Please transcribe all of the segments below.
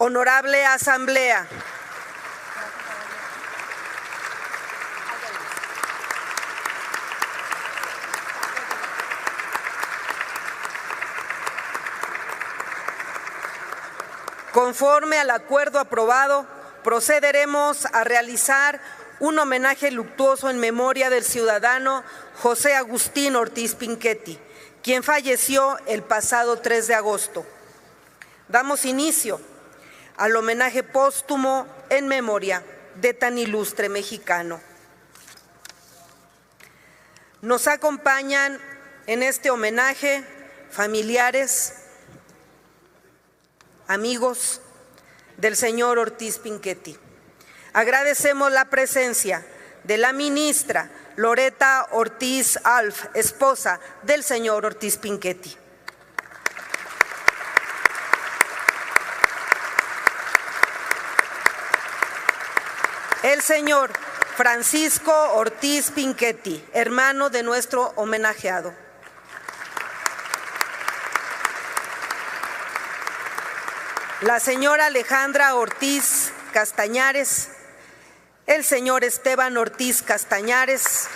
Honorable Asamblea, conforme al acuerdo aprobado, procederemos a realizar un homenaje luctuoso en memoria del ciudadano José Agustín Ortiz Pinchetti, quien falleció el pasado 3 de agosto. Damos inicio al homenaje póstumo en memoria de tan ilustre mexicano. Nos acompañan en este homenaje familiares, amigos del señor Ortiz Pinchetti. Agradecemos la presencia de la ministra Loreta Ortiz Alf, esposa del señor Ortiz Pinchetti. El señor Francisco Ortiz Pinchetti, hermano de nuestro homenajeado. La señora Alejandra Ortiz Castañares, el señor Esteban Ortiz Castañares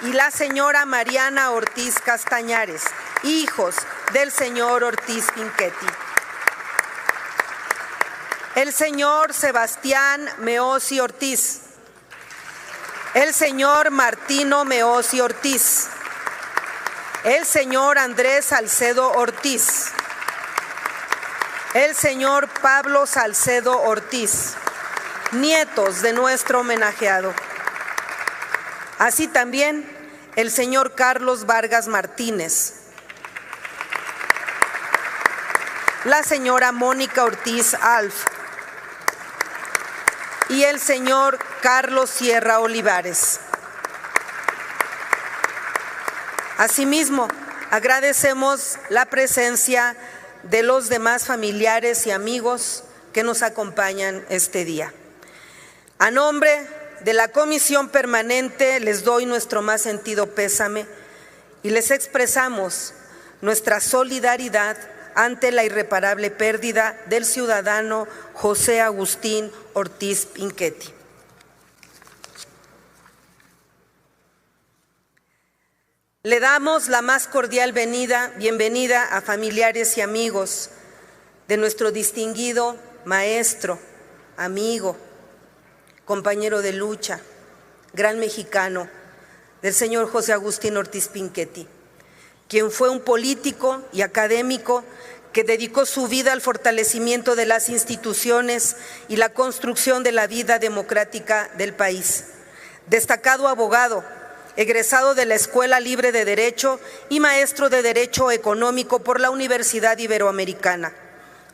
y la señora Mariana Ortiz Castañares, hijos del señor Ortiz Pinchetti. El señor Sebastián Meosi Ortiz, el señor Martino Meosi Ortiz, el señor Andrés Salcedo Ortiz, el señor Pablo Salcedo Ortiz, nietos de nuestro homenajeado. Así también el señor Carlos Vargas Martínez, la señora Mónica Ortiz Alf y el señor Carlos Sierra Olivares. Asimismo, agradecemos la presencia de los demás familiares y amigos que nos acompañan este día. A nombre de la Comisión Permanente les doy nuestro más sentido pésame y les expresamos nuestra solidaridad ante la irreparable pérdida del ciudadano José Agustín Ortiz Pinchetti. Le damos la más cordial bienvenida a familiares y amigos de nuestro distinguido maestro, amigo, compañero de lucha, gran mexicano, del señor José Agustín Ortiz Pinchetti, quien fue un político y académico que dedicó su vida al fortalecimiento de las instituciones y la construcción de la vida democrática del país. Destacado abogado, egresado de la Escuela Libre de Derecho y maestro de Derecho Económico por la Universidad Iberoamericana.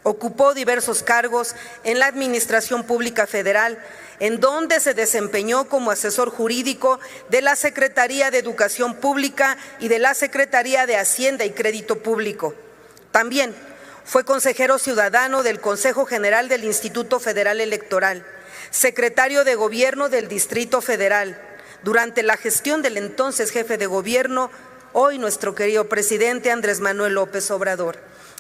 Ocupó diversos cargos en la Administración Pública Federal, en donde se desempeñó como asesor jurídico de la Secretaría de Educación Pública y de la Secretaría de Hacienda y Crédito Público. También fue consejero ciudadano del Consejo General del Instituto Federal Electoral, secretario de Gobierno del Distrito Federal, durante la gestión del entonces jefe de gobierno, hoy nuestro querido presidente Andrés Manuel López Obrador,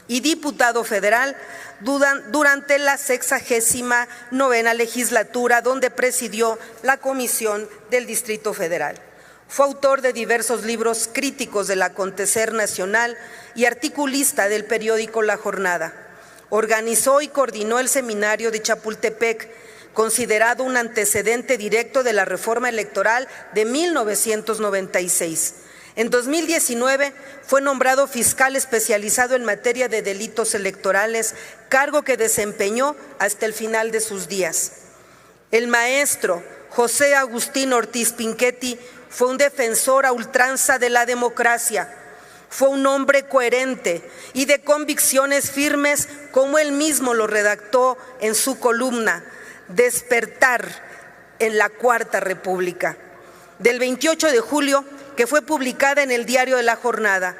y diputado federal durante la 69ª legislatura, donde presidió la Comisión del Distrito Federal. Fue autor de diversos libros críticos del acontecer nacional y articulista del periódico La Jornada. Organizó y coordinó el seminario de Chapultepec, considerado un antecedente directo de la reforma electoral de 1996. En 2019 fue nombrado fiscal especializado en materia de delitos electorales, cargo que desempeñó hasta el final de sus días. El maestro José Agustín Ortiz Pinchetti fue un defensor a ultranza de la democracia. Fue un hombre coherente y de convicciones firmes, como él mismo lo redactó en su columna Despertar en la Cuarta República, del 28 de julio, que fue publicada en el diario de La Jornada.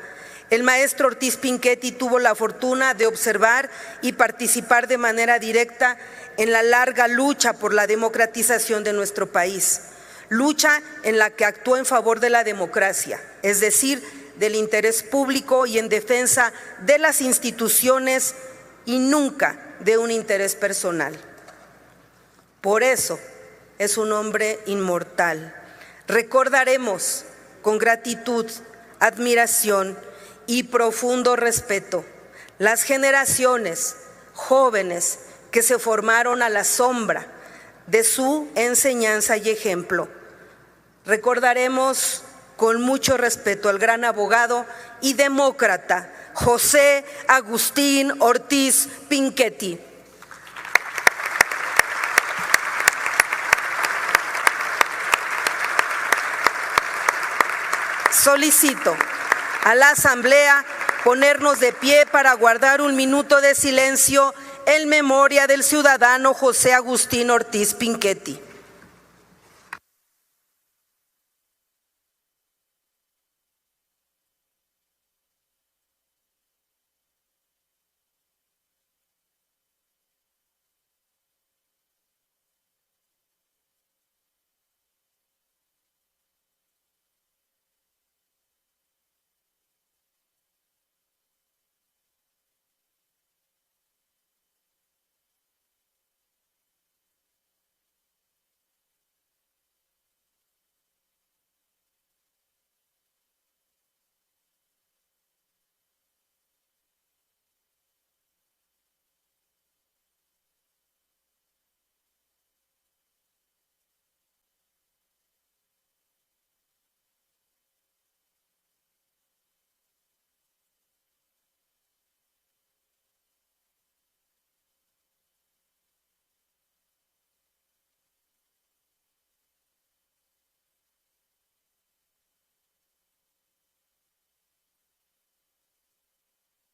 El maestro Ortiz Pinchetti tuvo la fortuna de observar y participar de manera directa en la larga lucha por la democratización de nuestro país, lucha en la que actuó en favor de la democracia, es decir, del interés público y en defensa de las instituciones, y nunca de un interés personal. Por eso es un hombre inmortal. Recordaremos con gratitud, admiración y profundo respeto las generaciones jóvenes que se formaron a la sombra de su enseñanza y ejemplo. Recordaremos con mucho respeto al gran abogado y demócrata José Agustín Ortiz Pinchetti. Solicito a la Asamblea ponernos de pie para guardar un minuto de silencio en memoria del ciudadano José Agustín Ortiz Pinchetti.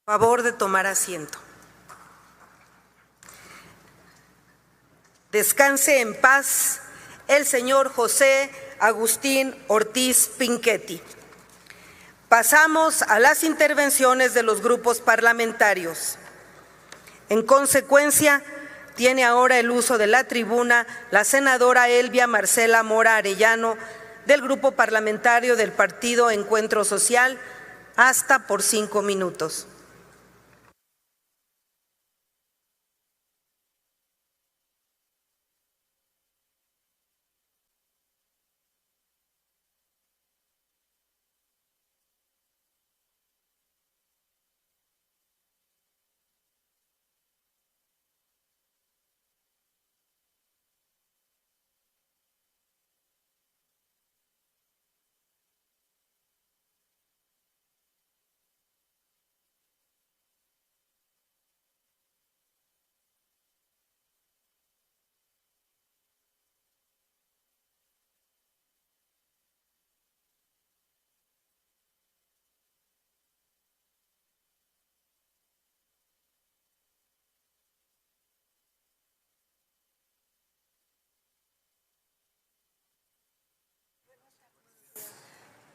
Favor de tomar asiento. Descanse en paz el señor José Agustín Ortiz Pinchetti. Pasamos a las intervenciones de los grupos parlamentarios. En consecuencia, tiene ahora el uso de la tribuna la senadora Elvia Marcela Mora Arellano, del Grupo Parlamentario del Partido Encuentro Social, hasta por 5 minutos.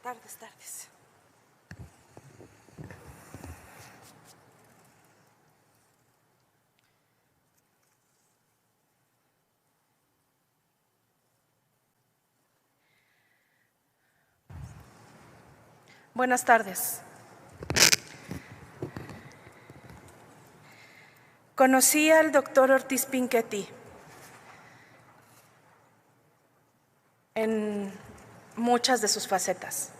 Tardes. Buenas tardes. Conocí al doctor Ortiz Pinchetti en muchas de sus facetas.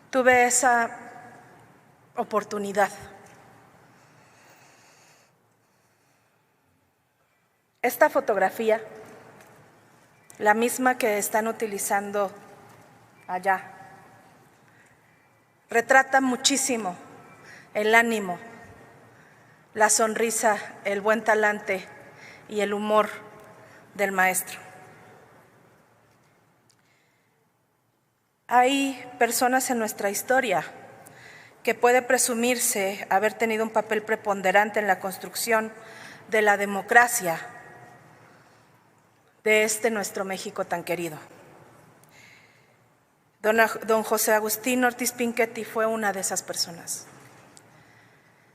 Tuve esa oportunidad. Esta fotografía, la misma que están utilizando allá, retrata muchísimo el ánimo, la sonrisa, el buen talante y el humor del maestro. Hay personas en nuestra historia que puede presumirse haber tenido un papel preponderante en la construcción de la democracia de nuestro México tan querido. Don José Agustín Ortiz Pinchetti fue una de esas personas.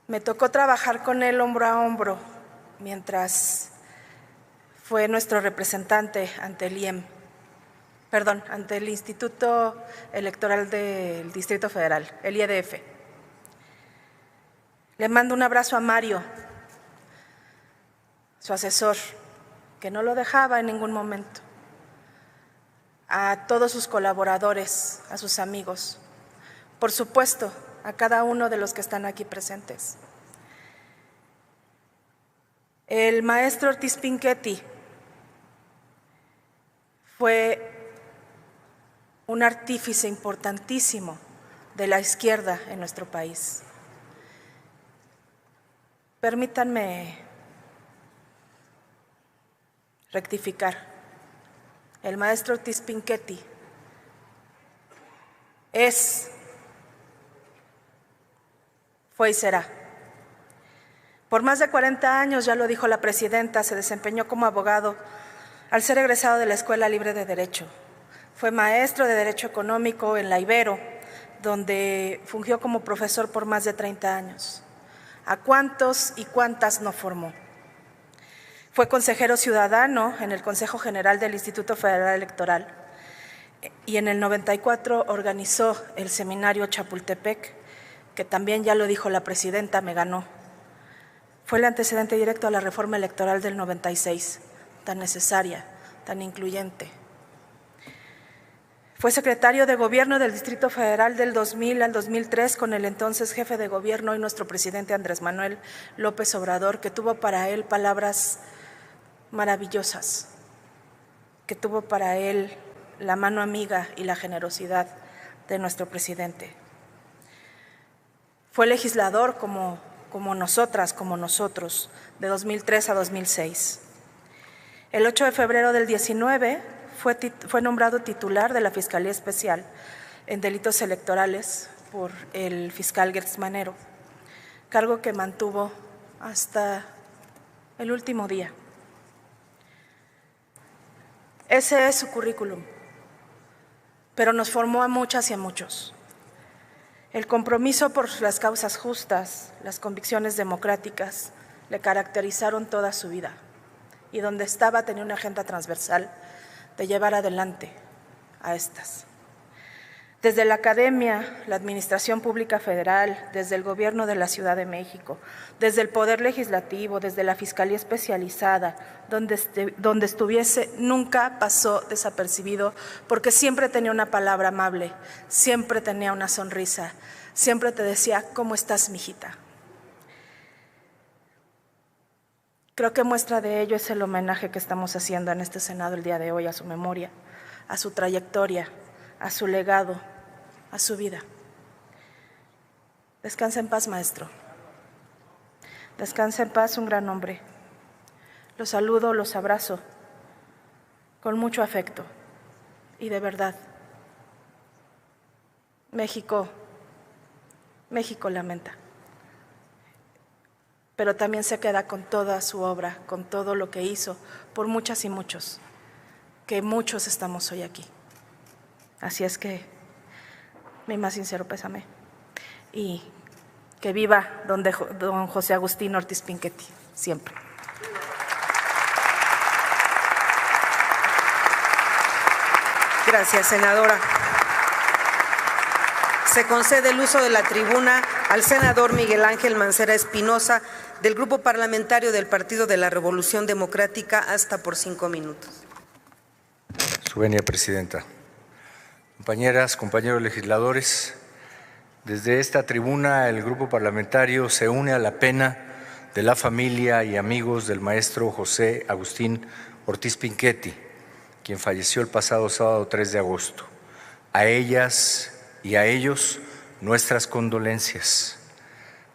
Me tocó trabajar con él hombro a hombro mientras fue nuestro representante ante el IEM. Ante el Instituto Electoral del Distrito Federal, el IEDF. Le mando un abrazo a Mario. su asesor, que no lo dejaba en ningún momento, a todos sus colaboradores, a sus amigos, por supuesto, a cada uno de los que están aquí presentes. El maestro Ortiz Pinchetti fue un artífice importantísimo de la izquierda en nuestro país. Permítanme rectificar. El maestro Ortiz Pinchetti fue y será. Por más de 40 años, ya lo dijo la presidenta, se desempeñó como abogado al ser egresado de la Escuela Libre de Derecho. Fue maestro de Derecho Económico en la Ibero, donde fungió como profesor por más de 30 años. ¿A cuántos y cuántas no formó? Fue consejero ciudadano en el Consejo General del Instituto Federal Electoral y en el 94 organizó el seminario Chapultepec, que también ya lo dijo la presidenta, me ganó. Fue el antecedente directo a la reforma electoral del 96, tan necesaria, tan incluyente. Fue secretario de Gobierno del Distrito Federal del 2000 al 2003 con el entonces jefe de gobierno y nuestro presidente Andrés Manuel López Obrador, que tuvo para él palabras maravillosas, que tuvo para él la mano amiga y la generosidad de nuestro presidente. Fue legislador como nosotras, como nosotros, de 2003 a 2006. El 8 de febrero del 19 fue nombrado titular de la Fiscalía Especial en Delitos Electorales por el fiscal Gertz Manero, cargo que mantuvo hasta el último día. Ese es su currículum, pero nos formó a muchas y a muchos. El compromiso por las causas justas, las convicciones democráticas, le caracterizaron toda su vida. Y donde estaba tenía una agenda transversal de llevar adelante a estas. Desde la academia, la Administración Pública Federal, desde el Gobierno de la Ciudad de México, desde el Poder Legislativo, desde la Fiscalía Especializada, donde estuviese, nunca pasó desapercibido, porque siempre tenía una palabra amable, siempre tenía una sonrisa, siempre te decía, ¿cómo estás, mijita? Creo que muestra de ello es el homenaje que estamos haciendo en este Senado el día de hoy a su memoria, a su trayectoria, a su legado, a su vida. Descansa en paz, maestro. Descansa en paz, un gran hombre. Los saludo, los abrazo con mucho afecto y de verdad. México lamenta, pero también se queda con toda su obra, con todo lo que hizo por muchas y muchos, que muchos estamos hoy aquí. Así es que mi más sincero pésame y que viva don José Agustín Ortiz Pinchetti, siempre. Gracias, senadora. Se concede el uso de la tribuna al senador Miguel Ángel Mancera Espinosa, del Grupo Parlamentario del Partido de la Revolución Democrática, hasta por 5 minutos. Su venia, presidenta. Compañeras, compañeros legisladores, desde esta tribuna el Grupo Parlamentario se une a la pena de la familia y amigos del maestro José Agustín Ortiz Pinchetti, quien falleció el pasado sábado 3 de agosto. A ellas y a ellos nuestras condolencias.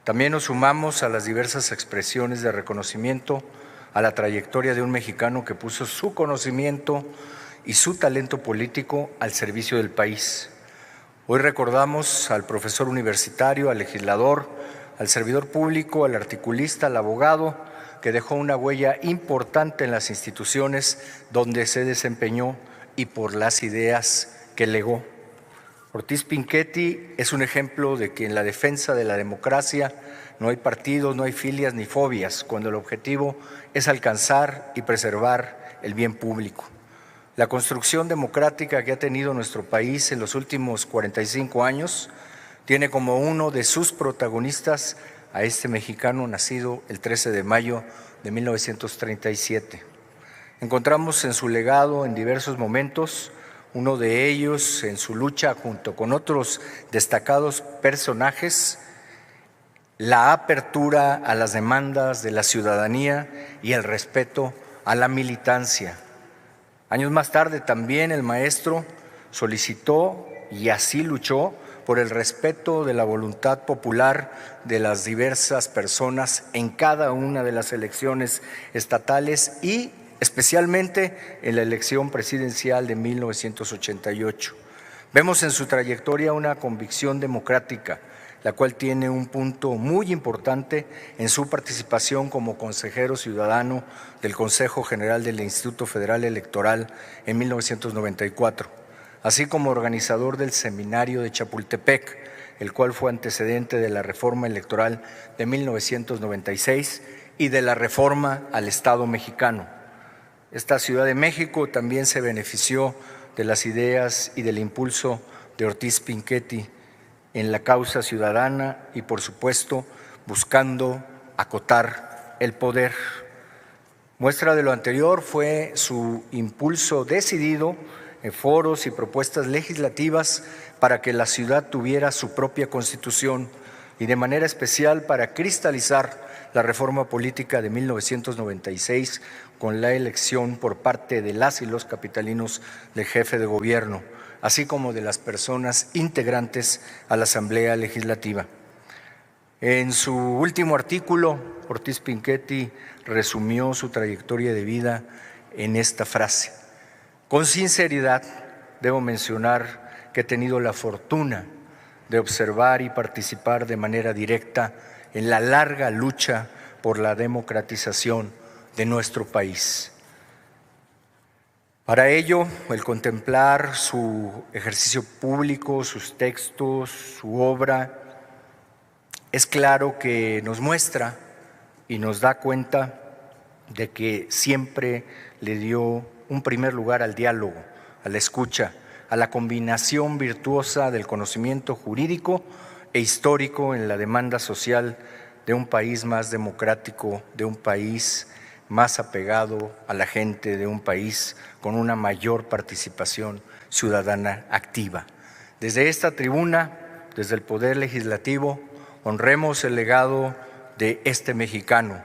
También nos sumamos a las diversas expresiones de reconocimiento a la trayectoria de un mexicano que puso su conocimiento y su talento político al servicio del país. Hoy recordamos al profesor universitario, al legislador, al servidor público, al articulista, al abogado, que dejó una huella importante en las instituciones donde se desempeñó y por las ideas que legó. Ortiz Pinchetti es un ejemplo de que en la defensa de la democracia no hay partidos, no hay filias ni fobias, cuando el objetivo es alcanzar y preservar el bien público. La construcción democrática que ha tenido nuestro país en los últimos 45 años tiene como uno de sus protagonistas a este mexicano nacido el 13 de mayo de 1937. Encontramos en su legado en diversos momentos, uno de ellos en su lucha junto con otros destacados personajes, la apertura a las demandas de la ciudadanía y el respeto a la militancia. Años más tarde también el maestro solicitó y así luchó por el respeto de la voluntad popular de las diversas personas en cada una de las elecciones estatales y especialmente en la elección presidencial de 1988. Vemos en su trayectoria una convicción democrática, la cual tiene un punto muy importante en su participación como consejero ciudadano del Consejo General del Instituto Federal Electoral en 1994, así como organizador del Seminario de Chapultepec, el cual fue antecedente de la reforma electoral de 1996 y de la reforma al Estado mexicano. Esta Ciudad de México también se benefició de las ideas y del impulso de Ortiz Pinchetti en la causa ciudadana y, por supuesto, buscando acotar el poder. Muestra de lo anterior fue su impulso decidido en foros y propuestas legislativas para que la ciudad tuviera su propia constitución y de manera especial para cristalizar la reforma política de 1996 con la elección por parte de las y los capitalinos del jefe de gobierno, así como de las personas integrantes a la Asamblea Legislativa. En su último artículo, Ortiz Pinchetti resumió su trayectoria de vida en esta frase: con sinceridad debo mencionar que he tenido la fortuna de observar y participar de manera directa en la larga lucha por la democratización de nuestro país. Para ello, el contemplar su ejercicio público, sus textos, su obra, es claro que nos muestra y nos da cuenta de que siempre le dio un primer lugar al diálogo, a la escucha, a la combinación virtuosa del conocimiento jurídico e histórico en la demanda social de un país más democrático, de un país más apegado a la gente, de un país con una mayor participación ciudadana activa. Desde esta tribuna, desde el Poder Legislativo, honremos el legado de este mexicano.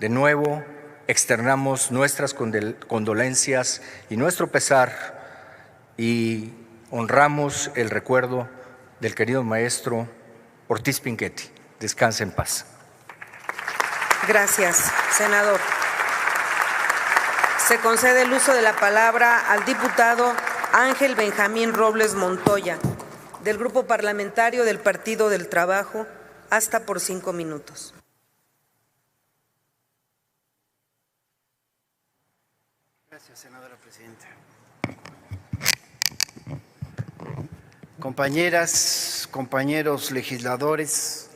De nuevo, externamos nuestras condolencias y nuestro pesar y honramos el recuerdo del querido maestro Ortiz Pinchetti. Descanse en paz. Gracias, senador. Se concede el uso de la palabra al diputado Ángel Benjamín Robles Montoya, del Grupo Parlamentario del Partido del Trabajo, hasta por 5 minutos. Gracias, senadora presidenta. Compañeras, compañeros legisladores,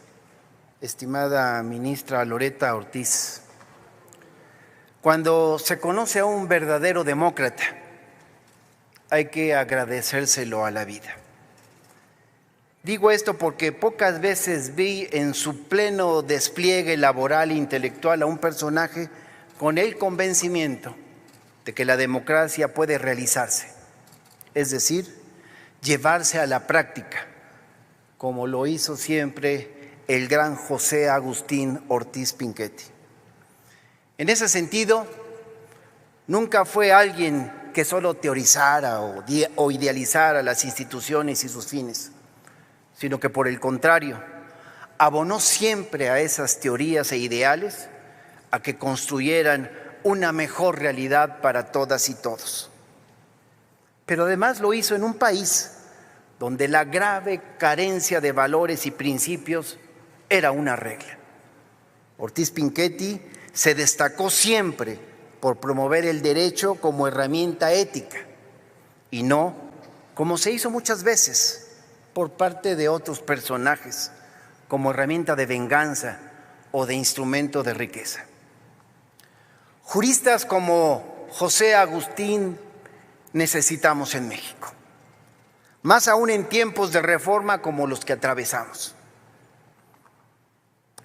estimada ministra Loretta Ortiz, cuando se conoce a un verdadero demócrata, hay que agradecérselo a la vida. Digo esto porque pocas veces vi en su pleno despliegue laboral e intelectual a un personaje con el convencimiento de que la democracia puede realizarse, es decir, llevarse a la práctica, como lo hizo siempre el gran José Agustín Ortiz Pinchetti. En ese sentido, nunca fue alguien que solo teorizara o idealizara las instituciones y sus fines, sino que por el contrario, abonó siempre a esas teorías e ideales a que construyeran una mejor realidad para todas y todos. Pero además lo hizo en un país donde la grave carencia de valores y principios era una regla. Ortiz Pinchetti se destacó siempre por promover el derecho como herramienta ética y no, como se hizo muchas veces por parte de otros personajes, como herramienta de venganza o de instrumento de riqueza. Juristas como José Agustín necesitamos en México, más aún en tiempos de reforma como los que atravesamos.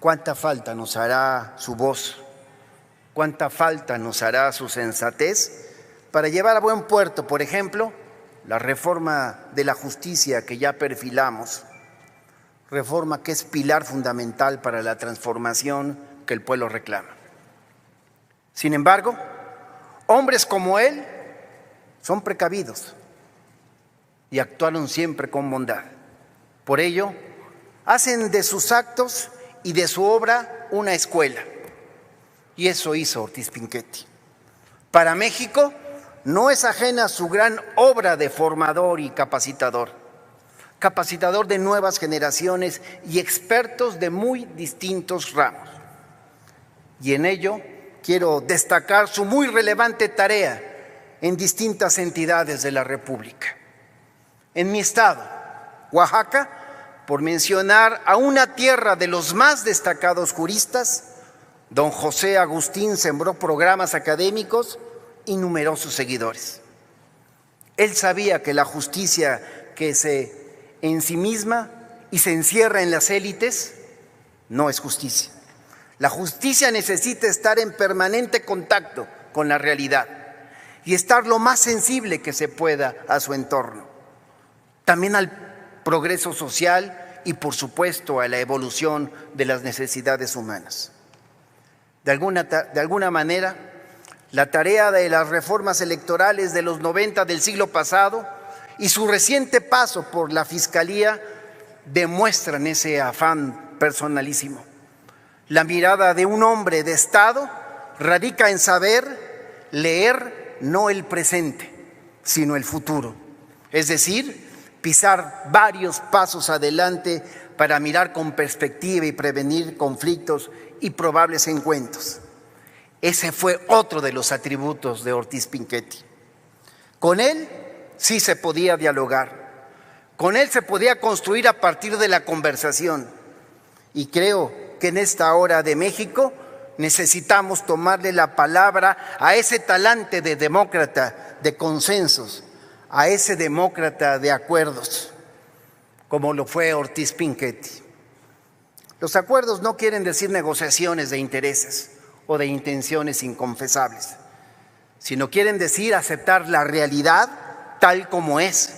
cuánta falta nos hará su voz, cuánta falta nos hará su sensatez para llevar a buen puerto, por ejemplo, la reforma de la justicia que ya perfilamos, reforma que es pilar fundamental para la transformación que el pueblo reclama. Sin embargo, hombres como él son precavidos y actuaron siempre con bondad. Por ello, hacen de sus actos y de su obra una escuela. Y eso hizo Ortiz Pinchetti. Para México no es ajena su gran obra de formador y capacitador de nuevas generaciones y expertos de muy distintos ramos. Y en ello quiero destacar su muy relevante tarea en distintas entidades de la República. En mi estado, Oaxaca, por mencionar a una tierra de los más destacados juristas, don José Agustín sembró programas académicos y numerosos seguidores. Él sabía que la justicia que se ensimisma y se encierra en las élites no es justicia. La justicia necesita estar en permanente contacto con la realidad y estar lo más sensible que se pueda a su entorno, también al progreso social y, por supuesto, a la evolución de las necesidades humanas. De alguna manera, la tarea de las reformas electorales de los 90 del siglo pasado y su reciente paso por la Fiscalía demuestran ese afán personalísimo. La mirada de un hombre de Estado radica en saber leer no el presente, sino el futuro. Es decir, pisar varios pasos adelante para mirar con perspectiva y prevenir conflictos y probables encuentros. Ese fue otro de los atributos de Ortiz Pinchetti. Con él sí se podía dialogar, con él se podía construir a partir de la conversación. Y creo que en esta hora de México necesitamos tomarle la palabra a ese talante de demócrata de consensos, a ese demócrata de acuerdos, como lo fue Ortiz Pinchetti. Los acuerdos no quieren decir negociaciones de intereses o de intenciones inconfesables, sino quieren decir aceptar la realidad tal como es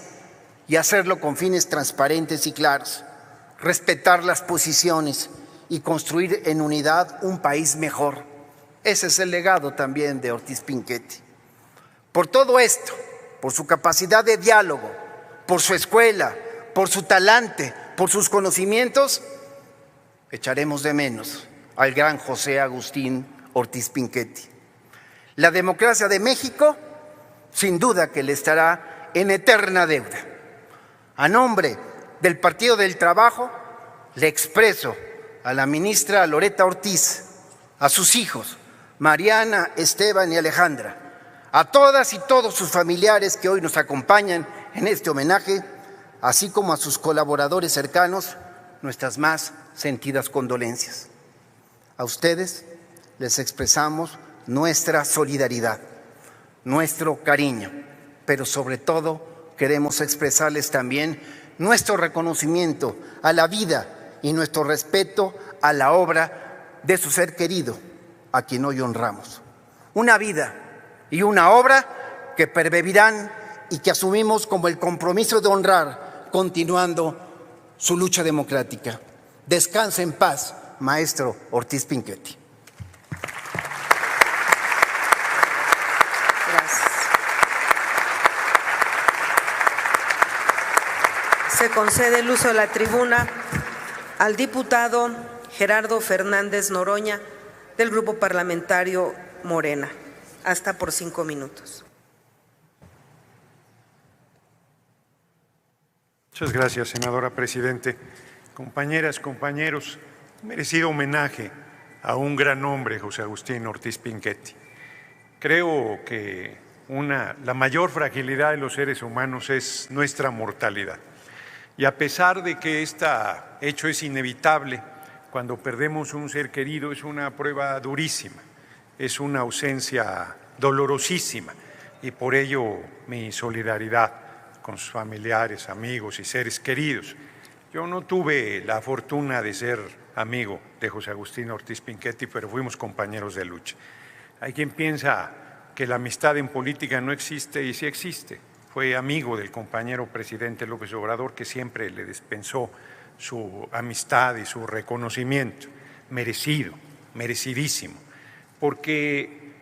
y hacerlo con fines transparentes y claros, respetar las posiciones y construir en unidad un país mejor. Ese es el legado también de Ortiz Pinchetti. Por todo esto, por su capacidad de diálogo, por su escuela, por su talante, por sus conocimientos, echaremos de menos al gran José Agustín Ortiz Pinchetti. La democracia de México, sin duda que le estará en eterna deuda. A nombre del Partido del Trabajo, le expreso a la ministra Loretta Ortiz, a sus hijos, Mariana, Esteban y Alejandra, a todas y todos sus familiares que hoy nos acompañan en este homenaje, así como a sus colaboradores cercanos, nuestras más sentidas condolencias. A ustedes les expresamos nuestra solidaridad, nuestro cariño, pero sobre todo queremos expresarles también nuestro reconocimiento a la vida y nuestro respeto a la obra de su ser querido, a quien hoy honramos. Una vida y una obra que pervivirán y que asumimos como el compromiso de honrar, continuando su lucha democrática. Descanse en paz, maestro Ortiz Pinchetti. Gracias. Se concede el uso de la tribuna al diputado Gerardo Fernández Noroña, del Grupo Parlamentario Morena. Hasta por 5 minutos. Muchas gracias, senadora presidente. Compañeras, compañeros, merecido homenaje a un gran hombre, José Agustín Ortiz Pinchetti. Creo que la mayor fragilidad de los seres humanos es nuestra mortalidad. Y a pesar de que este hecho es inevitable, cuando perdemos un ser querido es una prueba durísima, es una ausencia dolorosísima y por ello mi solidaridad con sus familiares, amigos y seres queridos. Yo no tuve la fortuna de ser amigo de José Agustín Ortiz Pinchetti, pero fuimos compañeros de lucha. Hay quien piensa que la amistad en política no existe, y sí existe. Fue amigo del compañero presidente López Obrador, que siempre le dispensó su amistad y su reconocimiento, merecido, merecidísimo, porque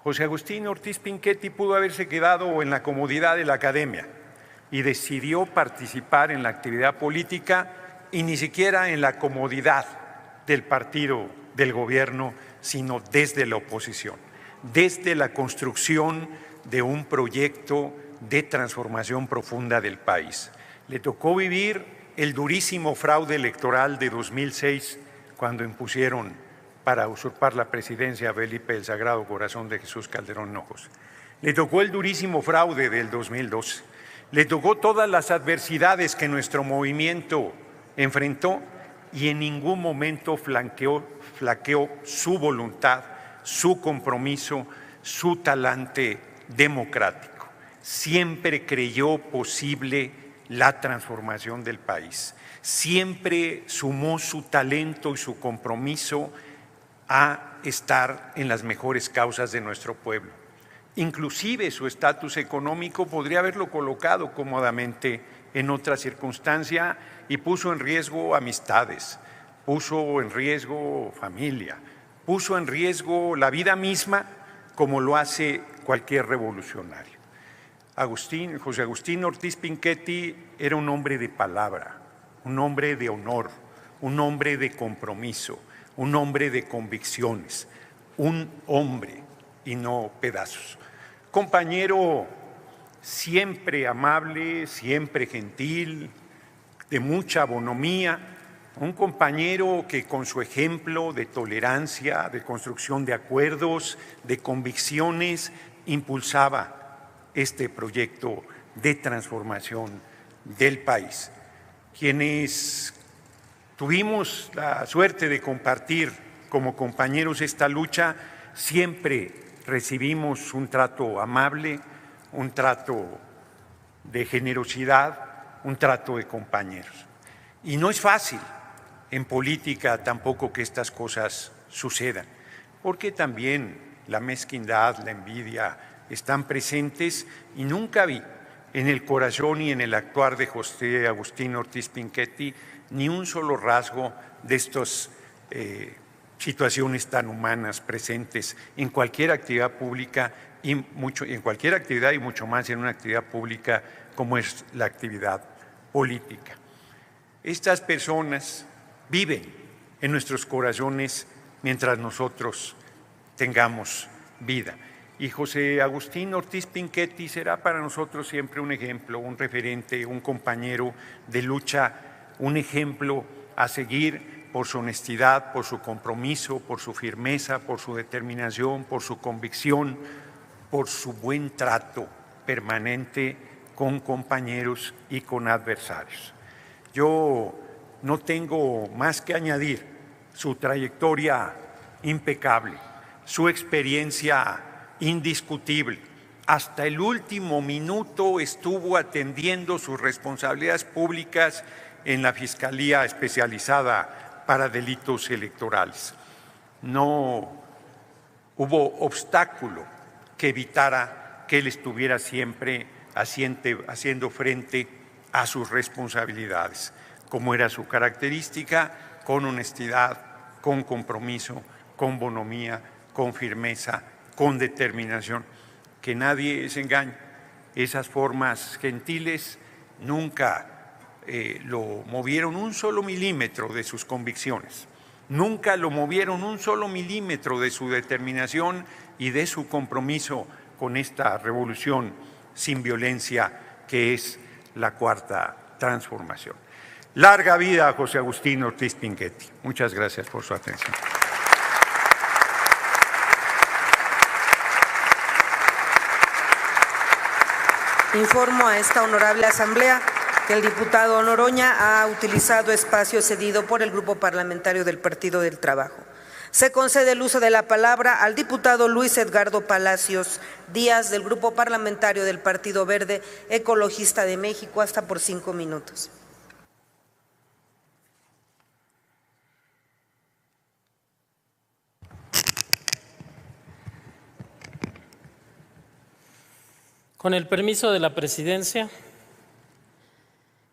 José Agustín Ortiz Pinchetti pudo haberse quedado en la comodidad de la academia y decidió participar en la actividad política y ni siquiera en la comodidad del partido del gobierno, sino desde la oposición, desde la construcción de un proyecto de transformación profunda del país. Le tocó vivir el durísimo fraude electoral de 2006, cuando impusieron para usurpar la presidencia a Felipe el Sagrado Corazón de Jesús Calderón Hinojosa. Le tocó el durísimo fraude del 2012. Le tocó todas las adversidades que nuestro movimiento enfrentó y en ningún momento flaqueó su voluntad, su compromiso, su talante democrático. Siempre creyó posible la transformación del país. Siempre sumó su talento y su compromiso a estar en las mejores causas de nuestro pueblo. Inclusive su estatus económico podría haberlo colocado cómodamente en otra circunstancia y puso en riesgo amistades, puso en riesgo familia, puso en riesgo la vida misma, como lo hace cualquier revolucionario. José Agustín Ortiz Pinchetti era un hombre de palabra, un hombre de honor, un hombre de compromiso, un hombre de convicciones, un hombre y no pedazos. Compañero siempre amable, siempre gentil, de mucha bonomía, un compañero que con su ejemplo de tolerancia, de construcción de acuerdos, de convicciones, impulsaba este proyecto de transformación del país. Quienes tuvimos la suerte de compartir como compañeros esta lucha, siempre recibimos un trato amable, un trato de generosidad, un trato de compañeros. Y no es fácil en política tampoco que estas cosas sucedan, porque también la mezquindad, la envidia están presentes, y nunca vi en el corazón y en el actuar de José Agustín Ortiz Pinchetti ni un solo rasgo de estas situaciones tan humanas presentes en cualquier actividad pública y mucho más en una actividad pública como es la actividad política. Estas personas viven en nuestros corazones mientras nosotros tengamos vida. Y José Agustín Ortiz Pinchetti será para nosotros siempre un ejemplo, un referente, un compañero de lucha, un ejemplo a seguir por su honestidad, por su compromiso, por su firmeza, por su determinación, por su convicción, por su buen trato permanente con compañeros y con adversarios. Yo no tengo más que añadir su trayectoria impecable, su experiencia indiscutible. Hasta el último minuto estuvo atendiendo sus responsabilidades públicas en la Fiscalía Especializada para Delitos Electorales. No hubo obstáculo que evitara que él estuviera siempre haciendo frente a sus responsabilidades, como era su característica, con honestidad, con compromiso, con bonomía, con firmeza, con determinación. Que nadie se engañe. Esas formas gentiles nunca lo movieron un solo milímetro de sus convicciones, nunca lo movieron un solo milímetro de su determinación y de su compromiso con esta revolución sin violencia que es la Cuarta Transformación. Larga vida a José Agustín Ortiz Pinchetti. Muchas gracias por su atención. Informo a esta honorable asamblea que el diputado Noroña ha utilizado espacio cedido por el Grupo Parlamentario del Partido del Trabajo. Se concede el uso de la palabra al diputado Luis Edgardo Palacios Díaz, del Grupo Parlamentario del Partido Verde Ecologista de México, hasta por 5 minutos. Con el permiso de la presidencia,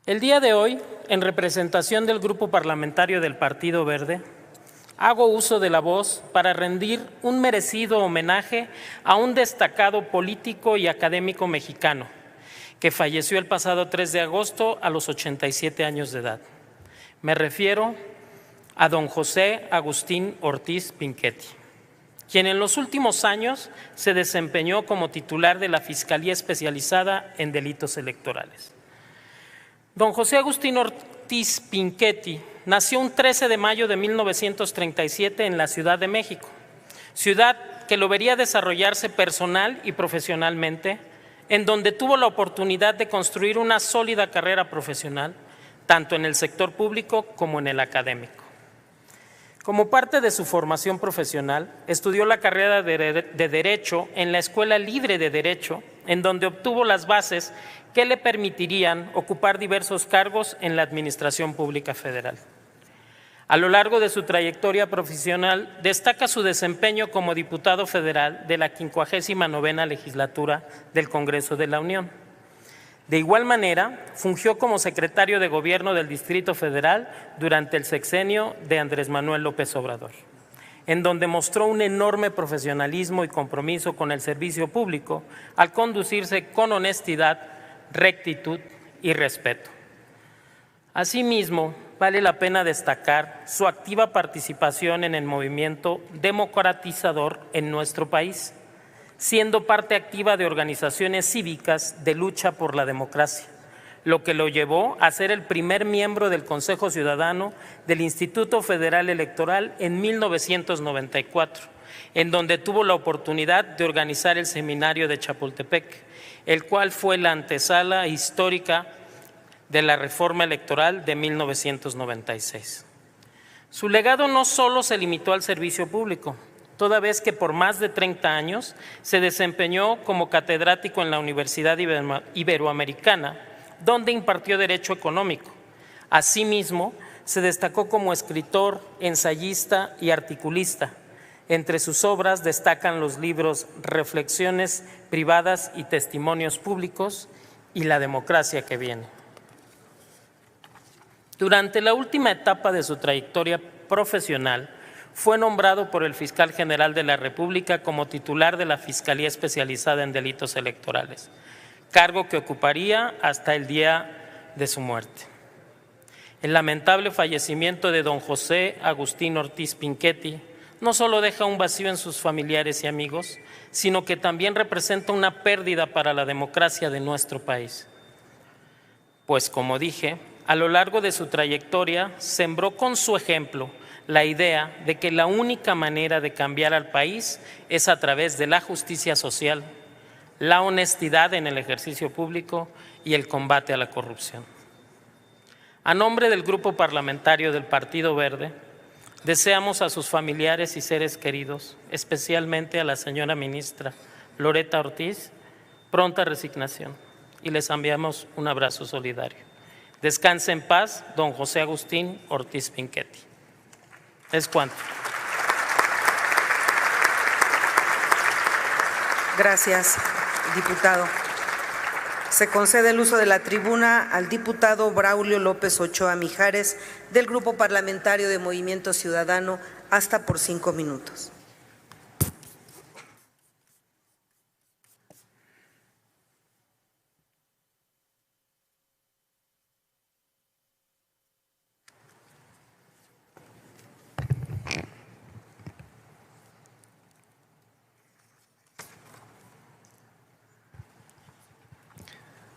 el día de hoy, en representación del Grupo Parlamentario del Partido Verde, hago uso de la voz para rendir un merecido homenaje a un destacado político y académico mexicano que falleció el pasado 3 de agosto a los 87 años de edad. Me refiero a don José Agustín Ortiz Pinchetti, quien en los últimos años se desempeñó como titular de la Fiscalía Especializada en Delitos Electorales. Don José Agustín Ortiz Pinchetti nació un 13 de mayo de 1937 en la Ciudad de México, ciudad que lo vería desarrollarse personal y profesionalmente, en donde tuvo la oportunidad de construir una sólida carrera profesional, tanto en el sector público como en el académico. Como parte de su formación profesional, estudió la carrera de Derecho en la Escuela Libre de Derecho, en donde obtuvo las bases que le permitirían ocupar diversos cargos en la Administración Pública Federal. A lo largo de su trayectoria profesional, destaca su desempeño como diputado federal de la 59ª Legislatura del Congreso de la Unión. De igual manera, fungió como secretario de Gobierno del Distrito Federal durante el sexenio de Andrés Manuel López Obrador, en donde mostró un enorme profesionalismo y compromiso con el servicio público al conducirse con honestidad, rectitud y respeto. Asimismo, vale la pena destacar su activa participación en el movimiento democratizador en nuestro país, siendo parte activa de organizaciones cívicas de lucha por la democracia, lo que lo llevó a ser el primer miembro del Consejo Ciudadano del Instituto Federal Electoral en 1994, en donde tuvo la oportunidad de organizar el seminario de Chapultepec, el cual fue la antesala histórica de la reforma electoral de 1996. Su legado no solo se limitó al servicio público, toda vez que por más de 30 años se desempeñó como catedrático en la Universidad Iberoamericana, donde impartió Derecho Económico. Asimismo, se destacó como escritor, ensayista y articulista. Entre sus obras destacan los libros Reflexiones privadas y Testimonios públicos y La democracia que viene. Durante la última etapa de su trayectoria profesional, fue nombrado por el Fiscal General de la República como titular de la Fiscalía Especializada en Delitos Electorales, cargo que ocuparía hasta el día de su muerte. El lamentable fallecimiento de don José Agustín Ortiz Pinchetti no solo deja un vacío en sus familiares y amigos, sino que también representa una pérdida para la democracia de nuestro país. Pues, como dije, a lo largo de su trayectoria sembró con su ejemplo la idea de que la única manera de cambiar al país es a través de la justicia social, la honestidad en el ejercicio público y el combate a la corrupción. A nombre del Grupo Parlamentario del Partido Verde, deseamos a sus familiares y seres queridos, especialmente a la señora ministra Loretta Ortiz, pronta resignación y les enviamos un abrazo solidario. Descanse en paz, don José Agustín Ortiz Pinchetti. Es cuanto. Gracias, diputado. Se concede el uso de la tribuna al diputado Braulio López Ochoa Mijares, del Grupo Parlamentario de Movimiento Ciudadano, hasta por 5 minutos.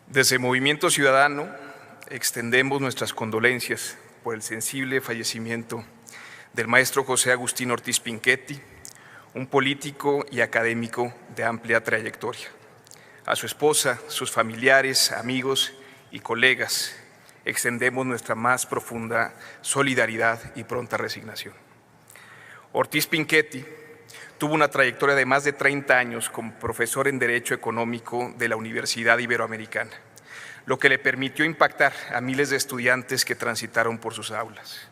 Desde Movimiento Ciudadano extendemos nuestras condolencias por el sensible fallecimiento del maestro José Agustín Ortiz Pinchetti, un político y académico de amplia trayectoria. A su esposa, sus familiares, amigos y colegas extendemos nuestra más profunda solidaridad y pronta resignación. Ortiz Pinchetti tuvo una trayectoria de más de 30 años como profesor en Derecho Económico de la Universidad Iberoamericana, lo que le permitió impactar a miles de estudiantes que transitaron por sus aulas.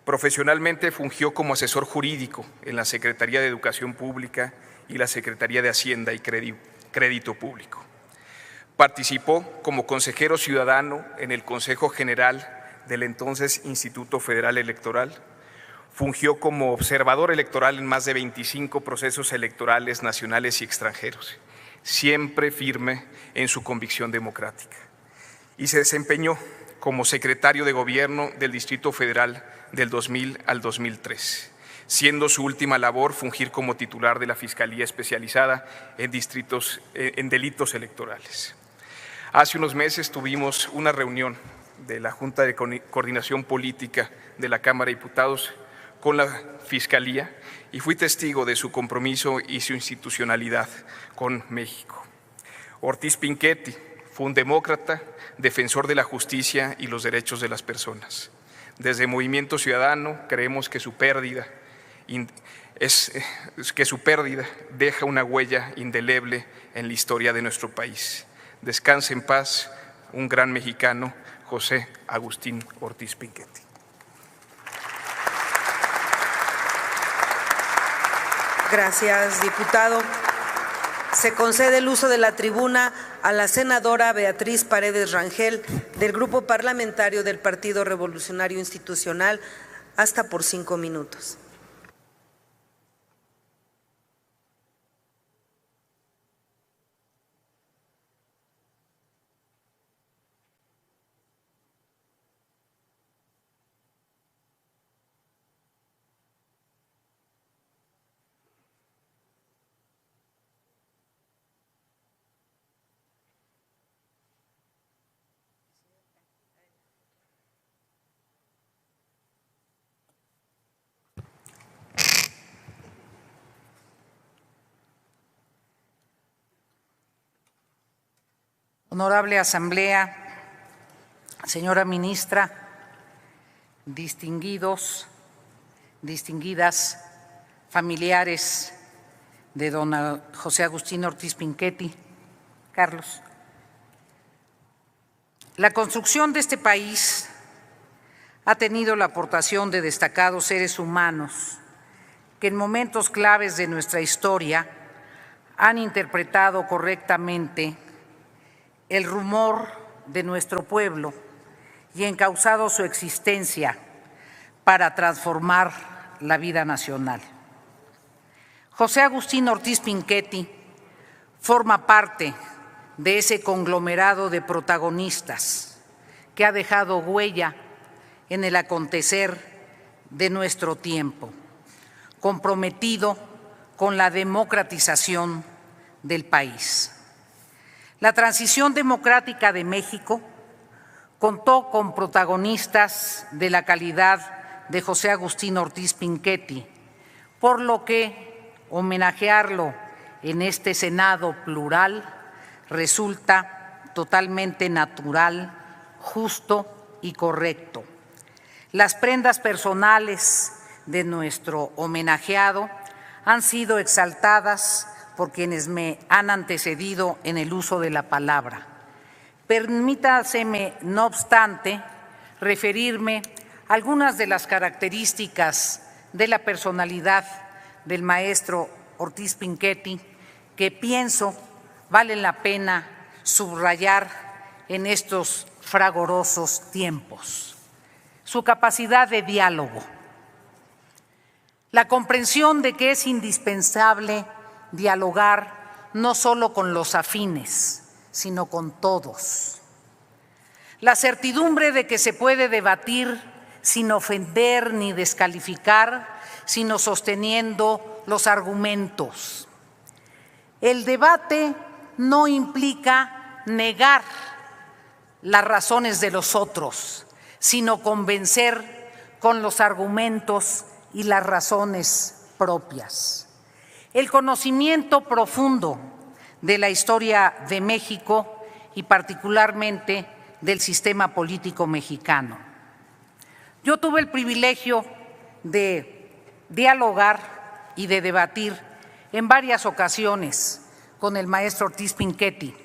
Profesionalmente fungió como asesor jurídico en la Secretaría de Educación Pública y la Secretaría de Hacienda y Crédito Público. Participó como consejero ciudadano en el Consejo General del entonces Instituto Federal Electoral. Fungió como observador electoral en más de 25 procesos electorales nacionales y extranjeros, siempre firme en su convicción democrática. Y se desempeñó como secretario de Gobierno del Distrito Federal del 2000 al 2003, siendo su última labor fungir como titular de la Fiscalía Especializada en Delitos Electorales. Hace unos meses tuvimos una reunión de la Junta de Coordinación Política de la Cámara de Diputados con la Fiscalía y fui testigo de su compromiso y su institucionalidad con México. Ortiz Pinchetti fue un demócrata, defensor de la justicia y los derechos de las personas. Desde Movimiento Ciudadano creemos que su pérdida deja una huella indeleble en la historia de nuestro país. Descanse en paz, un gran mexicano, José Agustín Ortiz Pinchetti. Gracias, diputado. Se concede el uso de la tribuna a la senadora Beatriz Paredes Rangel, del Grupo Parlamentario del Partido Revolucionario Institucional, hasta por 5 minutos. Honorable Asamblea, señora ministra, distinguidas familiares de don José Agustín Ortiz Pinchetti, Carlos. La construcción de este país ha tenido la aportación de destacados seres humanos que en momentos claves de nuestra historia han interpretado correctamente el rumor de nuestro pueblo y encauzado su existencia para transformar la vida nacional. José Agustín Ortiz Pinchetti forma parte de ese conglomerado de protagonistas que ha dejado huella en el acontecer de nuestro tiempo, comprometido con la democratización del país. La transición democrática de México contó con protagonistas de la calidad de José Agustín Ortiz Pinchetti, por lo que homenajearlo en este Senado plural resulta totalmente natural, justo y correcto. Las prendas personales de nuestro homenajeado han sido exaltadas por quienes me han antecedido en el uso de la palabra. Permítaseme, no obstante, referirme a algunas de las características de la personalidad del maestro Ortiz Pinchetti que pienso valen la pena subrayar en estos fragorosos tiempos. Su capacidad de diálogo, la comprensión de que es indispensable dialogar no solo con los afines, sino con todos. La certidumbre de que se puede debatir sin ofender ni descalificar, sino sosteniendo los argumentos. El debate no implica negar las razones de los otros, sino convencer con los argumentos y las razones propias. El conocimiento profundo de la historia de México y particularmente del sistema político mexicano. Yo tuve el privilegio de dialogar y de debatir en varias ocasiones con el maestro Ortiz Pinchetti,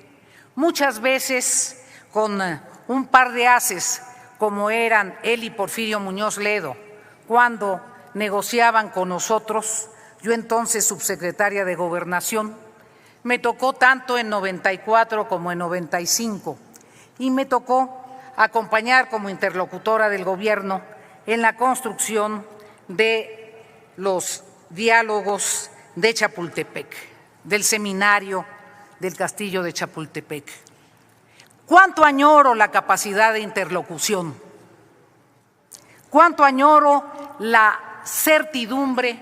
muchas veces con un par de ases como eran él y Porfirio Muñoz Ledo, cuando negociaban con nosotros, yo entonces subsecretaria de Gobernación, Me tocó tanto en 94 como en 95 y me tocó acompañar como interlocutora del gobierno en la construcción de los diálogos de Chapultepec, del seminario del Castillo de Chapultepec. ¿Cuánto añoro la capacidad de interlocución? ¿Cuánto añoro la certidumbre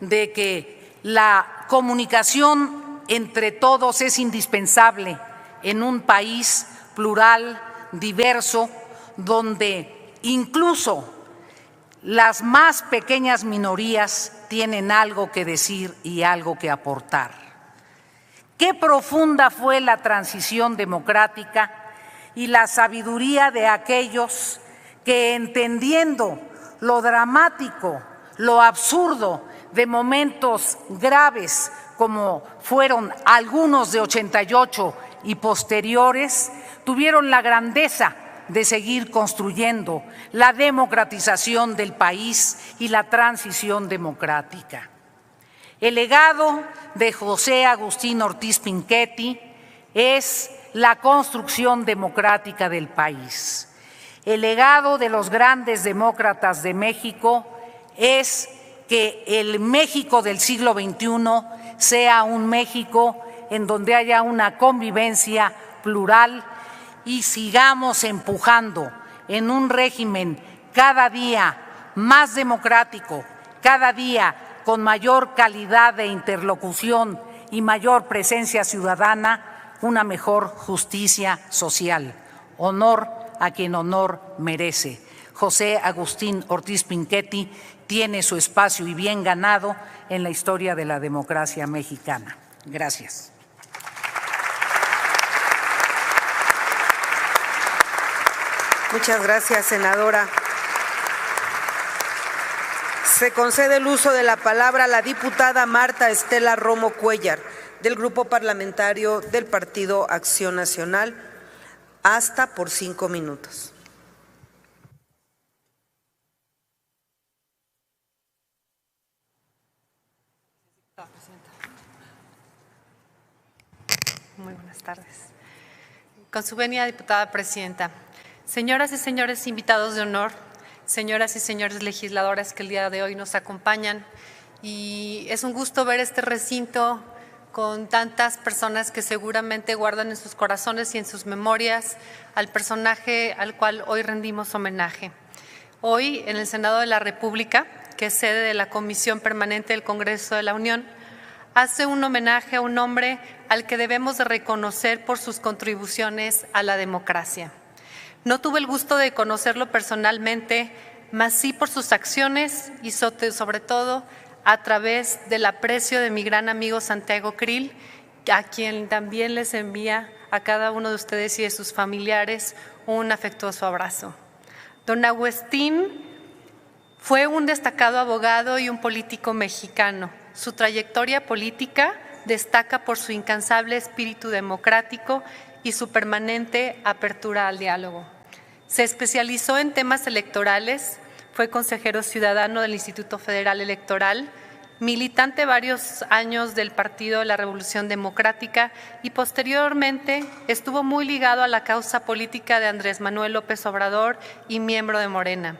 de que la comunicación entre todos es indispensable en un país plural, diverso, donde incluso las más pequeñas minorías tienen algo que decir y algo que aportar? Qué profunda fue la transición democrática y la sabiduría de aquellos que, entendiendo lo dramático, lo absurdo de momentos graves como fueron algunos de 88 y posteriores, tuvieron la grandeza de seguir construyendo la democratización del país y la transición democrática. El legado de José Agustín Ortiz Pinchetti es la construcción democrática del país. El legado de los grandes demócratas de México es que el México del siglo XXI sea un México en donde haya una convivencia plural y sigamos empujando en un régimen cada día más democrático, cada día con mayor calidad de interlocución y mayor presencia ciudadana, una mejor justicia social. Honor a quien honor merece. José Agustín Ortiz Pinchetti tiene su espacio y bien ganado en la historia de la democracia mexicana. Gracias. Muchas gracias, senadora. Se concede el uso de la palabra a la diputada Marta Estela Romo Cuellar, del Grupo Parlamentario del Partido Acción Nacional, hasta por 5 minutos. Muy buenas tardes. Con su venia, diputada presidenta. Señoras y señores invitados de honor, señoras y señores legisladores que el día de hoy nos acompañan, y es un gusto ver este recinto con tantas personas que seguramente guardan en sus corazones y en sus memorias al personaje al cual hoy rendimos homenaje. Hoy, en el Senado de la República, que es sede de la Comisión Permanente del Congreso de la Unión, hace un homenaje a un hombre al que debemos de reconocer por sus contribuciones a la democracia. No tuve el gusto de conocerlo personalmente, mas sí por sus acciones y sobre todo a través del aprecio de mi gran amigo Santiago Krill, a quien también les envía a cada uno de ustedes y de sus familiares un afectuoso abrazo. Don Agustín fue un destacado abogado y un político mexicano. Su trayectoria política destaca por su incansable espíritu democrático y su permanente apertura al diálogo. Se especializó en temas electorales, fue consejero ciudadano del Instituto Federal Electoral, militante varios años del Partido de la Revolución Democrática y posteriormente estuvo muy ligado a la causa política de Andrés Manuel López Obrador y miembro de Morena.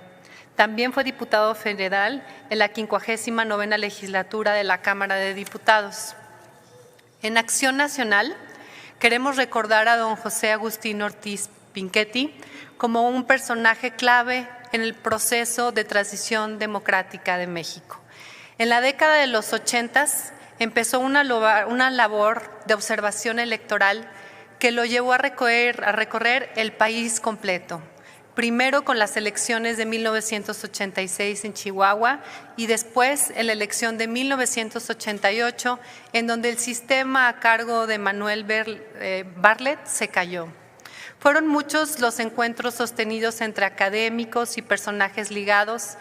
También fue diputado federal en la 59ª legislatura de la Cámara de Diputados. En Acción Nacional queremos recordar a don José Agustín Ortiz Pinchetti como un personaje clave en el proceso de transición democrática de México. En la década de los 80s empezó una labor de observación electoral que lo llevó a recorrer el país completo. Primero con las elecciones de 1986 en Chihuahua y después en la elección de 1988, en donde el sistema a cargo de Manuel Bartlett se cayó. Fueron muchos los encuentros sostenidos entre académicos y personajes ligados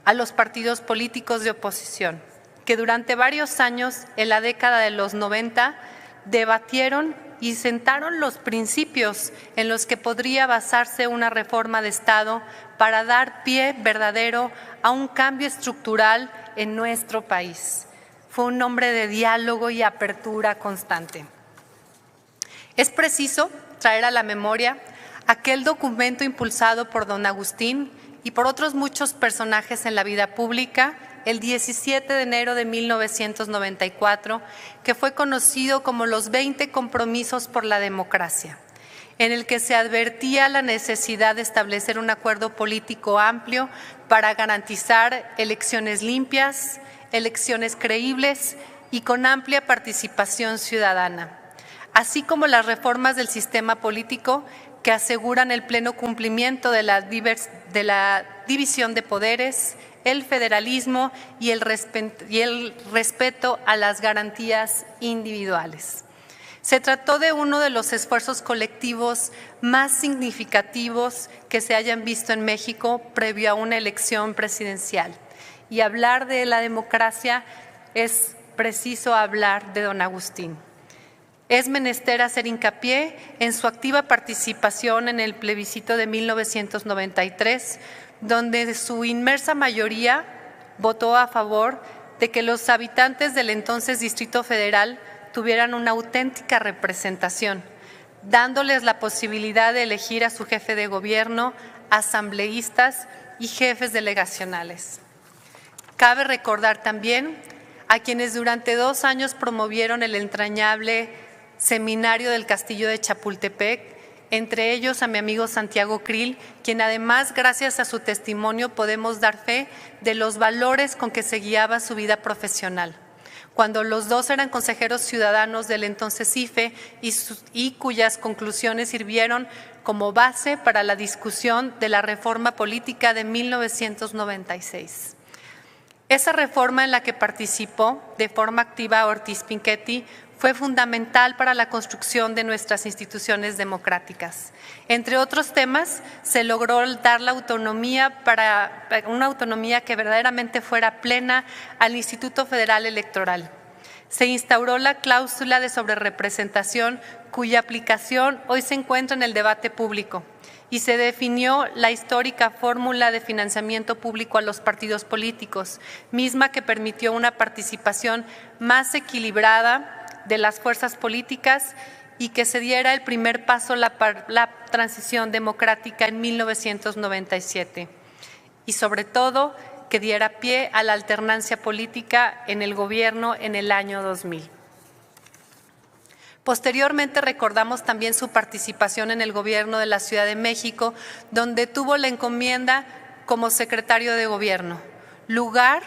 a los partidos políticos de oposición, que durante varios años, en la década de los 90, debatieron y sentaron los principios en los que podría basarse una reforma de Estado para dar pie verdadero a un cambio estructural en nuestro país. fue un hombre de diálogo y apertura constante. Es preciso traer a la memoria aquel documento impulsado por don Agustín y por otros muchos personajes en la vida pública el 17 de enero de 1994, que fue conocido como los 20 compromisos por la democracia, en el que se advertía la necesidad de establecer un acuerdo político amplio para garantizar elecciones limpias, elecciones creíbles y con amplia participación ciudadana, así como las reformas del sistema político que aseguran el pleno cumplimiento de la división de poderes, el federalismo y el respeto a las garantías individuales. Se trató de uno de los esfuerzos colectivos más significativos que se hayan visto en México previo a una elección presidencial. Y hablar de la democracia es preciso hablar de don Agustín. Es menester hacer hincapié en su activa participación en el plebiscito de 1993, donde su inmensa mayoría votó a favor de que los habitantes del entonces Distrito Federal tuvieran una auténtica representación, dándoles la posibilidad de elegir a su jefe de gobierno, asambleístas y jefes delegacionales. Cabe recordar también a quienes durante 2 años promovieron el entrañable Seminario del Castillo de Chapultepec, entre ellos a mi amigo Santiago Krill, quien además, gracias a su testimonio, podemos dar fe de los valores con que se guiaba su vida profesional. Cuando los dos eran consejeros ciudadanos del entonces IFE y cuyas conclusiones sirvieron como base para la discusión de la reforma política de 1996. Esa reforma en la que participó de forma activa Ortiz Pinchetti fue fundamental para la construcción de nuestras instituciones democráticas. Entre otros temas, se logró dar la autonomía para una autonomía que verdaderamente fuera plena al Instituto Federal Electoral. Se instauró la cláusula de sobrerepresentación, cuya aplicación hoy se encuentra en el debate público, y se definió la histórica fórmula de financiamiento público a los partidos políticos, misma que permitió una participación más equilibrada de las fuerzas políticas y que se diera el primer paso a la transición democrática en 1997 y sobre todo que diera pie a la alternancia política en el gobierno en el año 2000. Posteriormente recordamos también su participación en el gobierno de la Ciudad de México, donde tuvo la encomienda como secretario de gobierno, lugar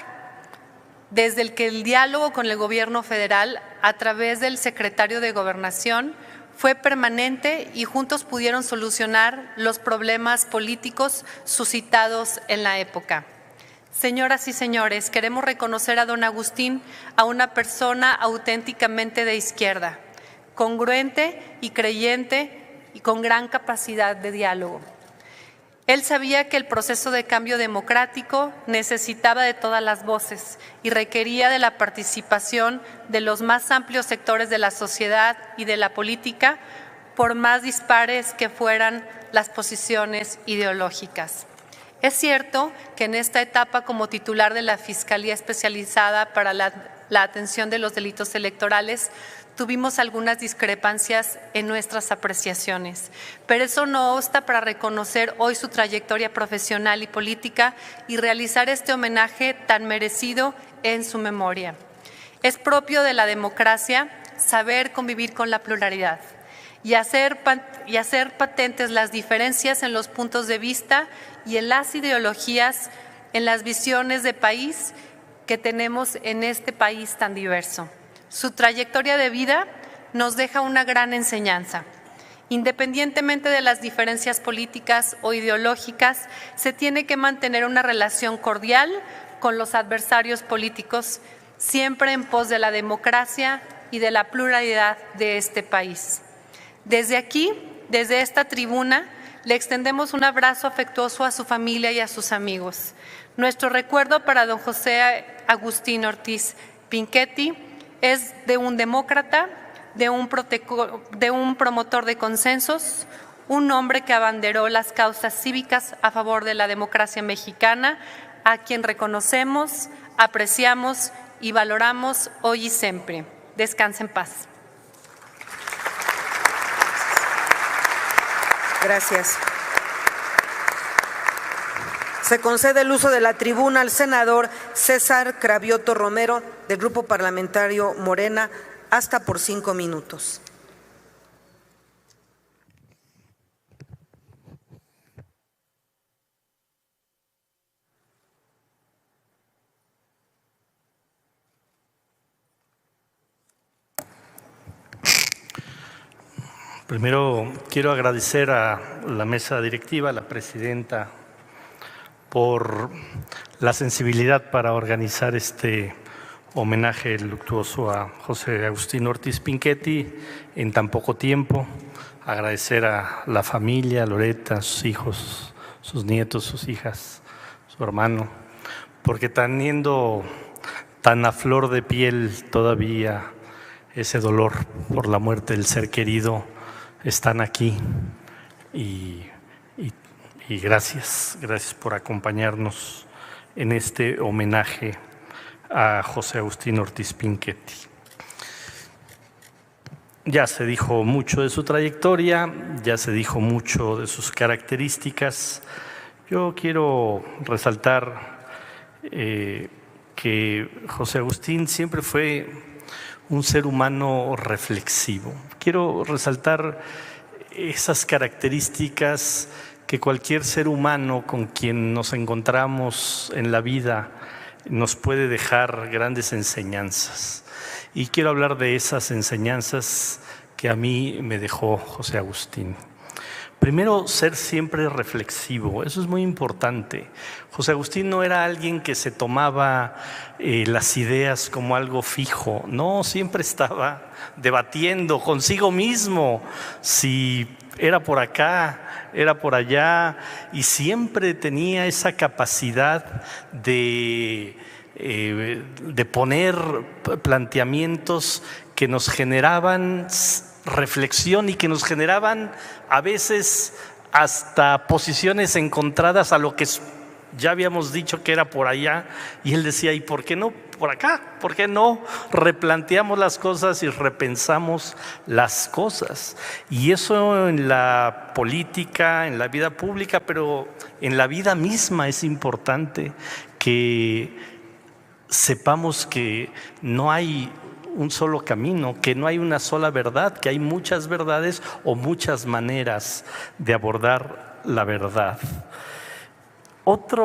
desde el que el diálogo con el gobierno federal a través del secretario de Gobernación fue permanente y juntos pudieron solucionar los problemas políticos suscitados en la época. Señoras y señores, queremos reconocer a don Agustín a una persona auténticamente de izquierda, congruente y creyente y con gran capacidad de diálogo. Él sabía que el proceso de cambio democrático necesitaba de todas las voces y requería de la participación de los más amplios sectores de la sociedad y de la política, por más dispares que fueran las posiciones ideológicas. Es cierto que en esta etapa, como titular de la Fiscalía Especializada para la atención de los delitos electorales, tuvimos algunas discrepancias en nuestras apreciaciones, pero eso no obsta para reconocer hoy su trayectoria profesional y política y realizar este homenaje tan merecido en su memoria. Es propio de la democracia saber convivir con la pluralidad y hacer patentes las diferencias en los puntos de vista y en las ideologías, en las visiones de país que tenemos en este país tan diverso. Su trayectoria de vida nos deja una gran enseñanza. Independientemente de las diferencias políticas o ideológicas, se tiene que mantener una relación cordial con los adversarios políticos, siempre en pos de la democracia y de la pluralidad de este país. Desde aquí, desde esta tribuna, le extendemos un abrazo afectuoso a su familia y a sus amigos. Nuestro recuerdo para don José Agustín Ortiz Pinchetti es de un demócrata, de un promotor de consensos, un hombre que abanderó las causas cívicas a favor de la democracia mexicana, a quien reconocemos, apreciamos y valoramos hoy y siempre. Descansa en paz. Gracias. Se concede el uso de la tribuna al senador César Cravioto Romero, del Grupo Parlamentario Morena, hasta por 5 minutos. Primero quiero agradecer a la mesa directiva, a la presidenta, por la sensibilidad para organizar este homenaje luctuoso a José Agustín Ortiz Pinchetti en tan poco tiempo. Agradecer a la familia, a Loreta, sus hijos, sus nietos, sus hijas, su hermano, porque teniendo tan a flor de piel todavía ese dolor por la muerte del ser querido, están aquí y gracias por acompañarnos en este homenaje a José Agustín Ortiz Pinchetti. Ya se dijo mucho de su trayectoria, ya se dijo mucho de sus características. Yo quiero resaltar que José Agustín siempre fue un ser humano reflexivo. Quiero resaltar esas características que cualquier ser humano con quien nos encontramos en la vida nos puede dejar grandes enseñanzas. Y quiero hablar de esas enseñanzas que a mí me dejó José Agustín. Primero, ser siempre reflexivo, eso es muy importante. José Agustín no era alguien que se tomaba las ideas como algo fijo, no, siempre estaba debatiendo consigo mismo si era por acá, era por allá, y siempre tenía esa capacidad de poner planteamientos que nos generaban reflexión y que nos generaban a veces hasta posiciones encontradas a lo que ya habíamos dicho que era por allá, y él decía, ¿y por qué no por acá? ¿Por qué no replanteamos las cosas y repensamos las cosas? Y eso en la política, en la vida pública, pero en la vida misma es importante que sepamos que no hay un solo camino, que no hay una sola verdad, que hay muchas verdades o muchas maneras de abordar la verdad. Otra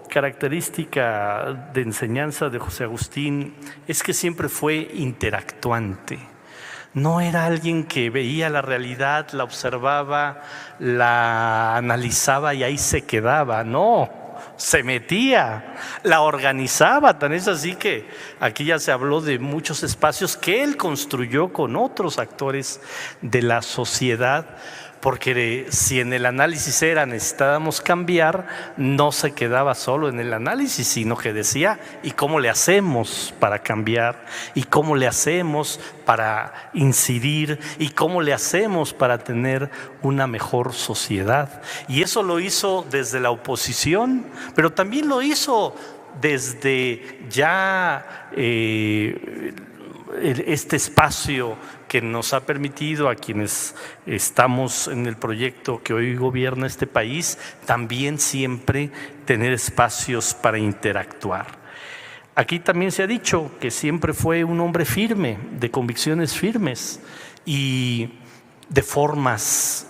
característica de enseñanza de José Agustín es que siempre fue interactuante. No era alguien que veía la realidad, la observaba, la analizaba y ahí se quedaba, no. Se metía, la organizaba, tan es así que aquí ya se habló de muchos espacios que él construyó con otros actores de la sociedad, porque si en el análisis era necesitábamos cambiar, no se quedaba solo en el análisis, sino que decía, ¿y cómo le hacemos para cambiar? ¿Y cómo le hacemos para incidir? ¿Y cómo le hacemos para tener una mejor sociedad? Y eso lo hizo desde la oposición, pero también lo hizo desde ya este espacio que nos ha permitido a quienes estamos en el proyecto que hoy gobierna este país, también siempre tener espacios para interactuar. Aquí también se ha dicho que siempre fue un hombre firme, de convicciones firmes y de formas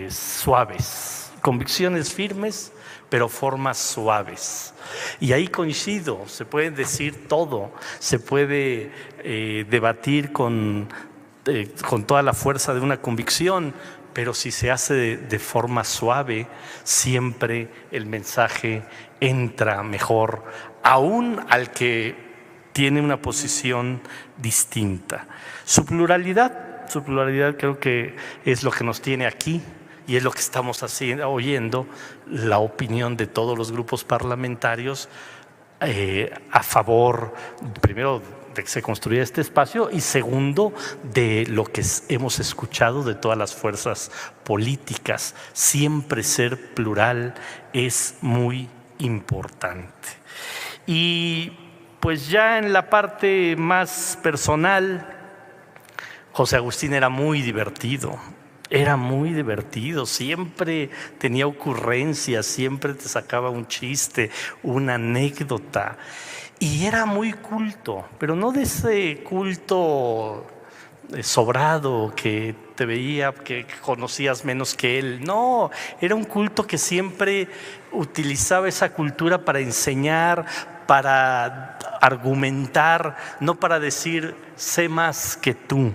suaves, convicciones firmes, pero formas suaves. Y ahí coincido, se puede decir todo, se puede debatir con toda la fuerza de una convicción, pero si se hace de forma suave, siempre el mensaje entra mejor, aún al que tiene una posición distinta. Su pluralidad creo que es lo que nos tiene aquí. Y es lo que estamos oyendo, la opinión de todos los grupos parlamentarios a favor, primero, de que se construya este espacio y segundo, de lo que hemos escuchado de todas las fuerzas políticas. Siempre ser plural es muy importante. Y pues ya en la parte más personal, José Agustín era muy divertido. Era muy divertido, siempre tenía ocurrencias, siempre te sacaba un chiste, una anécdota. Y era muy culto, pero no de ese culto sobrado que te veía, que conocías menos que él. No, era un culto que siempre utilizaba esa cultura para enseñar, para argumentar, no para decir sé más que tú.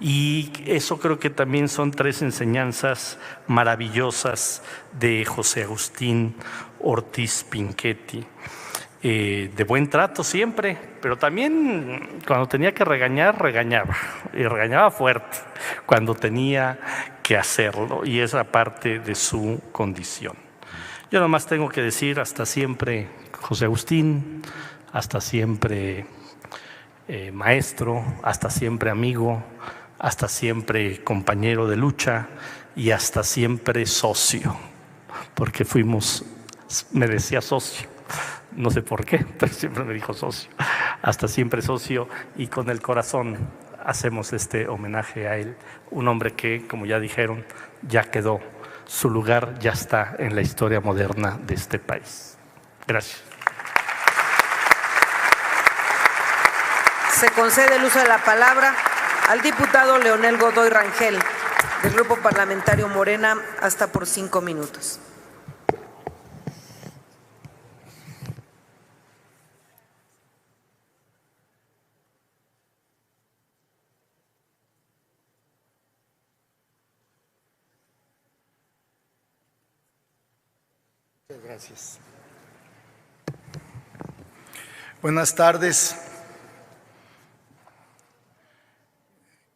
Y eso creo que también son tres enseñanzas maravillosas de José Agustín Ortiz Pinchetti. De buen trato siempre, pero también cuando tenía que regañar, regañaba, y regañaba fuerte cuando tenía que hacerlo, y esa parte de su condición. Yo nomás tengo que decir hasta siempre José Agustín, hasta siempre maestro, hasta siempre amigo, hasta siempre compañero de lucha y hasta siempre socio, porque me decía socio. No sé por qué, pero siempre me dijo socio. Hasta siempre socio, y con el corazón hacemos este homenaje a él. Un hombre que, como ya dijeron, ya quedó. Su lugar ya está en la historia moderna de este país. Gracias. Se concede el uso de la palabra al diputado Leonel Godoy Rangel, del Grupo Parlamentario Morena, hasta por 5 minutos. Gracias. Buenas tardes.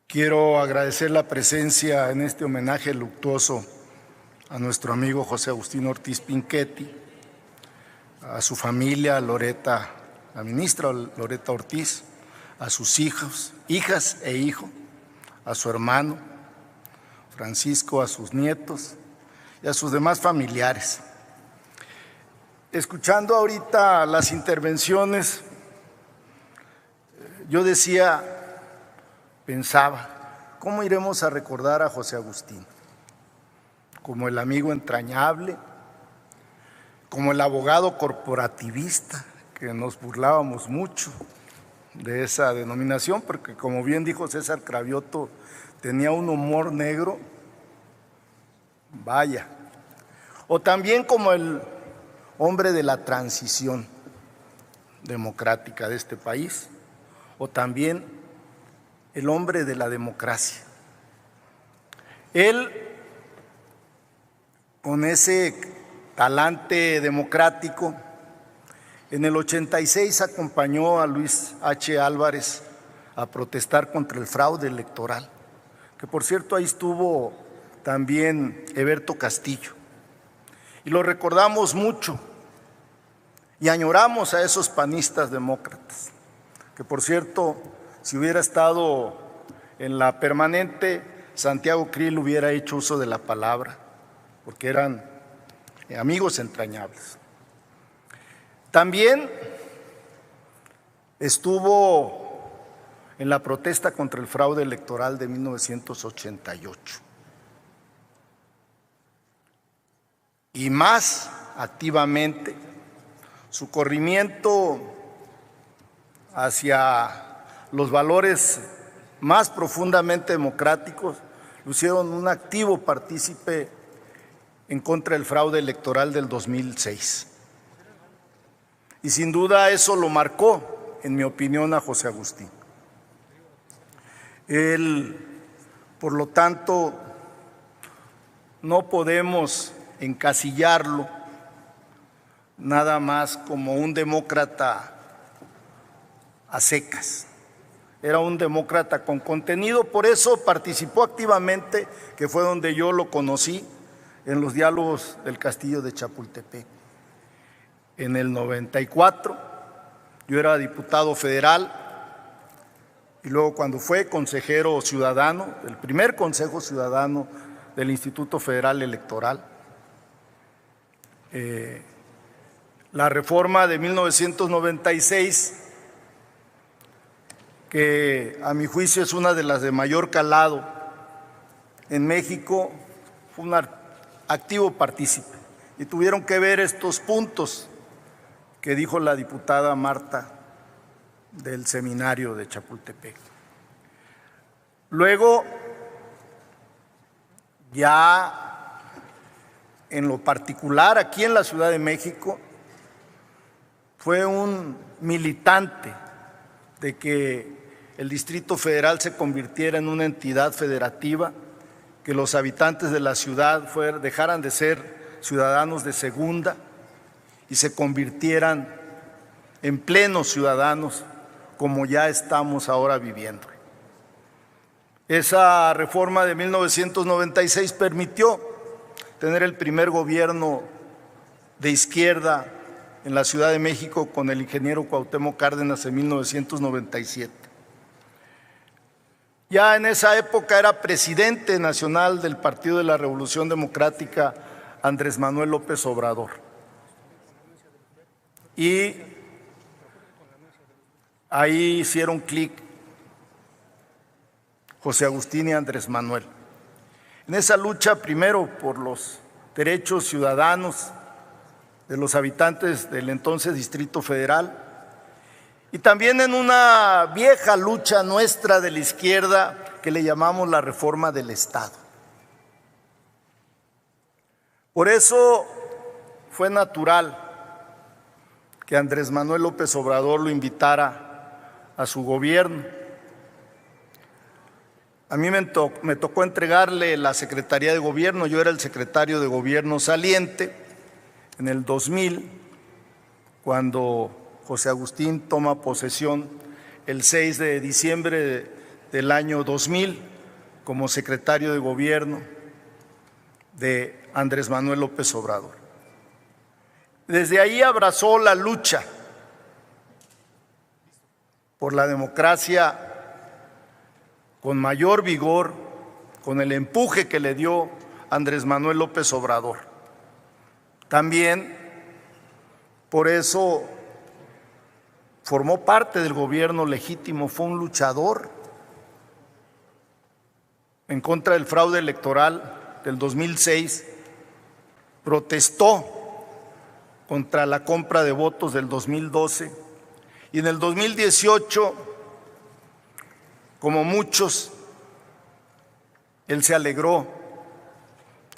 Quiero agradecer la presencia en este homenaje luctuoso a nuestro amigo José Agustín Ortiz Pinchetti, a su familia, Loreta, la ministra Loreta Ortiz, a sus hijas e hijo, a su hermano Francisco, a sus nietos y a sus demás familiares. Escuchando ahorita las intervenciones, yo pensaba, ¿cómo iremos a recordar a José Agustín? Como el amigo entrañable, como el abogado corporativista, que nos burlábamos mucho de esa denominación, porque como bien dijo César Cravioto, tenía un humor negro, vaya. O también como el hombre de la transición democrática de este país, o también el hombre de la democracia. Él, con ese talante democrático, en el 86 acompañó a Luis H. Álvarez a protestar contra el fraude electoral, que por cierto ahí estuvo también Eberto Castillo. Y lo recordamos mucho y añoramos a esos panistas demócratas, que por cierto, si hubiera estado en la permanente, Santiago Krill hubiera hecho uso de la palabra, porque eran amigos entrañables. También estuvo en la protesta contra el fraude electoral de 1988. Y más activamente, su corrimiento hacia los valores más profundamente democráticos lo hicieron un activo partícipe en contra del fraude electoral del 2006. Y sin duda eso lo marcó, en mi opinión, a José Agustín. Él, por lo tanto, no podemos encasillarlo nada más como un demócrata a secas. Era un demócrata con contenido, por eso participó activamente, que fue donde yo lo conocí, en los diálogos del Castillo de Chapultepec. En el 94, yo era diputado federal, y luego cuando fue consejero ciudadano, el primer consejo ciudadano del Instituto Federal Electoral, la reforma de 1996 que a mi juicio es una de las de mayor calado en México, fue un activo partícipe y tuvieron que ver estos puntos que dijo la diputada Marta del seminario de Chapultepec. Luego, ya en lo particular, aquí en la Ciudad de México, fue un militante de que el Distrito Federal se convirtiera en una entidad federativa, que los habitantes de la ciudad dejaran de ser ciudadanos de segunda y se convirtieran en plenos ciudadanos, como ya estamos ahora viviendo. Esa reforma de 1996 permitió tener el primer gobierno de izquierda en la Ciudad de México con el ingeniero Cuauhtémoc Cárdenas en 1997. Ya en esa época era presidente nacional del Partido de la Revolución Democrática Andrés Manuel López Obrador. Y ahí hicieron clic José Agustín y Andrés Manuel. En esa lucha, primero por los derechos ciudadanos de los habitantes del entonces Distrito Federal, y también en una vieja lucha nuestra de la izquierda que le llamamos la reforma del Estado. Por eso fue natural que Andrés Manuel López Obrador lo invitara a su gobierno. A mí me tocó entregarle la Secretaría de Gobierno, yo era el secretario de Gobierno saliente en el 2000, cuando José Agustín toma posesión el 6 de diciembre del año 2000 como secretario de Gobierno de Andrés Manuel López Obrador. Desde ahí abrazó la lucha por la democracia con mayor vigor, con el empuje que le dio Andrés Manuel López Obrador. También por eso formó parte del gobierno legítimo, fue un luchador en contra del fraude electoral del 2006, protestó contra la compra de votos del 2012 y en el 2018, como muchos, él se alegró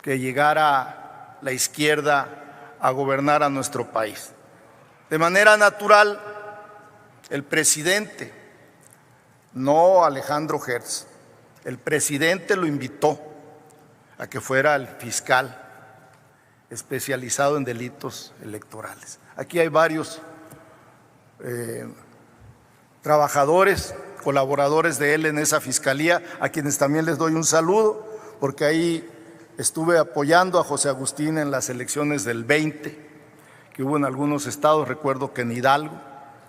que llegara la izquierda a gobernar a nuestro país. De manera natural, el presidente, no Alejandro Gertz, el presidente lo invitó a que fuera el fiscal especializado en delitos electorales. Aquí hay varios trabajadores, colaboradores de él en esa fiscalía, a quienes también les doy un saludo, porque ahí estuve apoyando a José Agustín en las elecciones del 20, que hubo en algunos estados, recuerdo que en Hidalgo,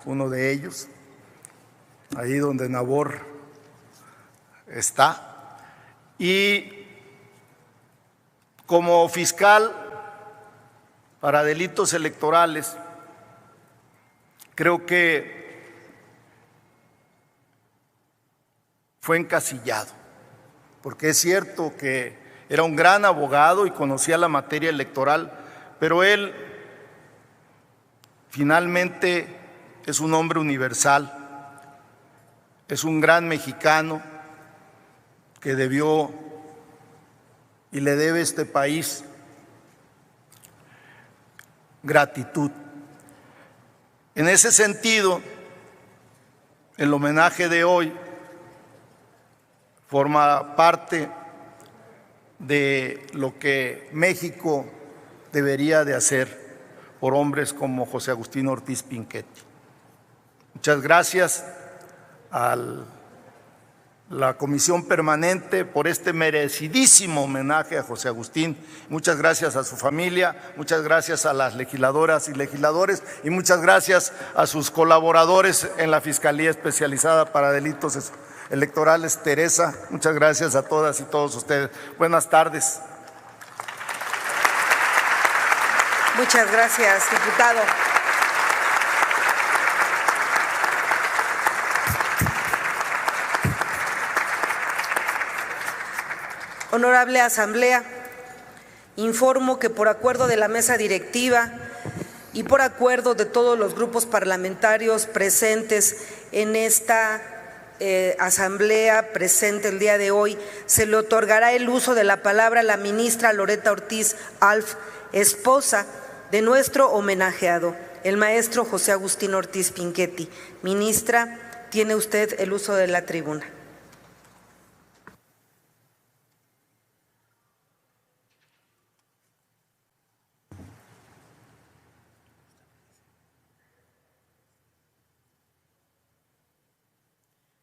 uno de ellos, ahí donde Nabor está. Y como fiscal para delitos electorales, creo que fue encasillado, porque es cierto que era un gran abogado y conocía la materia electoral, pero él finalmente es un hombre universal, es un gran mexicano que debió y le debe a este país gratitud. En ese sentido, el homenaje de hoy forma parte de lo que México debería de hacer por hombres como José Agustín Ortiz Pinchetti. Muchas gracias a la Comisión Permanente por este merecidísimo homenaje a José Agustín. Muchas gracias a su familia, muchas gracias a las legisladoras y legisladores y muchas gracias a sus colaboradores en la Fiscalía Especializada para Delitos Electorales, Teresa. Muchas gracias a todas y todos ustedes. Buenas tardes. Muchas gracias, diputado. Honorable Asamblea, informo que por acuerdo de la mesa directiva y por acuerdo de todos los grupos parlamentarios presentes en esta asamblea presente el día de hoy, se le otorgará el uso de la palabra a la ministra Loretta Ortiz Alf, esposa de nuestro homenajeado, el maestro José Agustín Ortiz Pinchetti. Ministra, tiene usted el uso de la tribuna.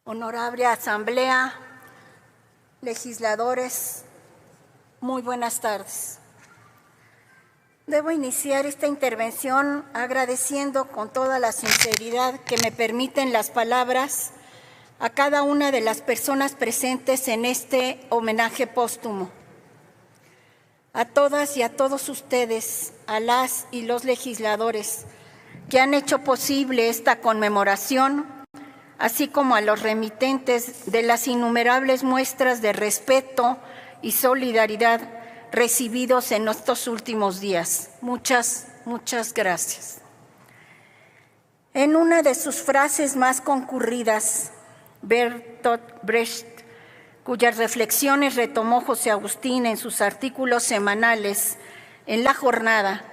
Honorable Asamblea, legisladores, muy buenas tardes. Debo iniciar esta intervención agradeciendo con toda la sinceridad que me permiten las palabras a cada una de las personas presentes en este homenaje póstumo. A todas y a todos ustedes, a las y los legisladores que han hecho posible esta conmemoración, así como a los remitentes de las innumerables muestras de respeto y solidaridad recibidos en estos últimos días. Muchas gracias. En una de sus frases más concurridas, Bertolt Brecht, cuyas reflexiones retomó José Agustín en sus artículos semanales en La Jornada,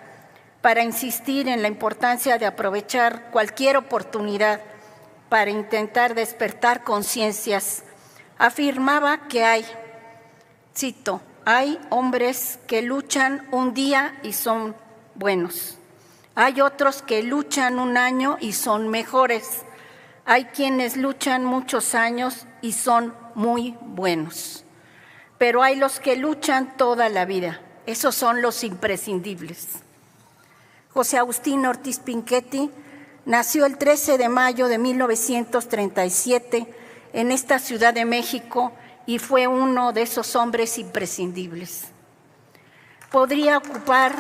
para insistir en la importancia de aprovechar cualquier oportunidad para intentar despertar conciencias, afirmaba que hay, cito, hay hombres que luchan un día y son buenos. Hay otros que luchan un año y son mejores. Hay quienes luchan muchos años y son muy buenos. Pero hay los que luchan toda la vida. Esos son los imprescindibles. José Agustín Ortiz Pinchetti nació el 13 de mayo de 1937 en esta Ciudad de México y fue uno de esos hombres imprescindibles. Podría ocupar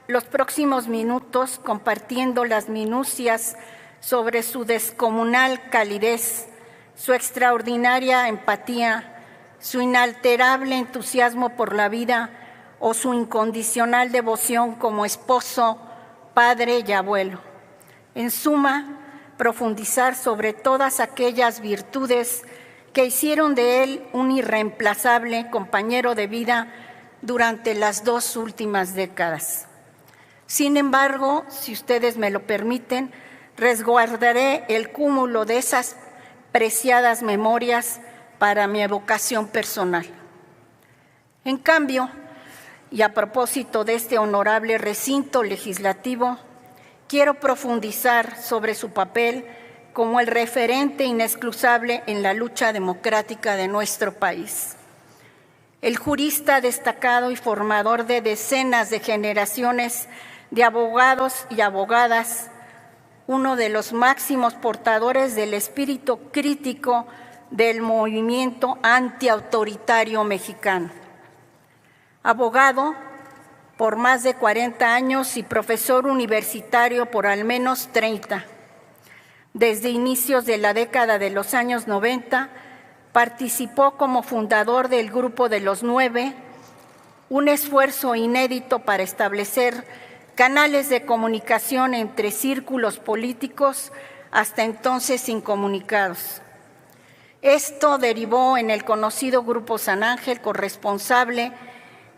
los próximos minutos compartiendo las minucias sobre su descomunal calidez, su extraordinaria empatía, su inalterable entusiasmo por la vida o su incondicional devoción como esposo, padre y abuelo. En suma, profundizar sobre todas aquellas virtudes que hicieron de él un irreemplazable compañero de vida durante las 2 últimas décadas. Sin embargo, si ustedes me lo permiten, resguardaré el cúmulo de esas preciadas memorias para mi evocación personal. En cambio, y a propósito de este honorable recinto legislativo, quiero profundizar sobre su papel como el referente inexcusable en la lucha democrática de nuestro país. El jurista destacado y formador de decenas de generaciones de abogados y abogadas, uno de los máximos portadores del espíritu crítico del movimiento antiautoritario mexicano. Abogado por más de 40 años y profesor universitario por al menos 30. Desde inicios de la década de los años 90, participó como fundador del Grupo de los 9, un esfuerzo inédito para establecer canales de comunicación entre círculos políticos hasta entonces incomunicados. Esto derivó en el conocido Grupo San Ángel, corresponsable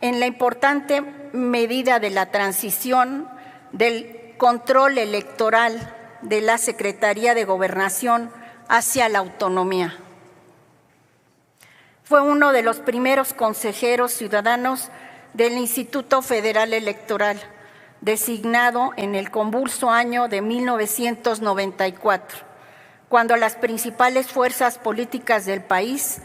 en la importante medida de la transición del control electoral de la Secretaría de Gobernación hacia la autonomía. Fue uno de los primeros consejeros ciudadanos del Instituto Federal Electoral, designado en el convulso año de 1994, cuando las principales fuerzas políticas del país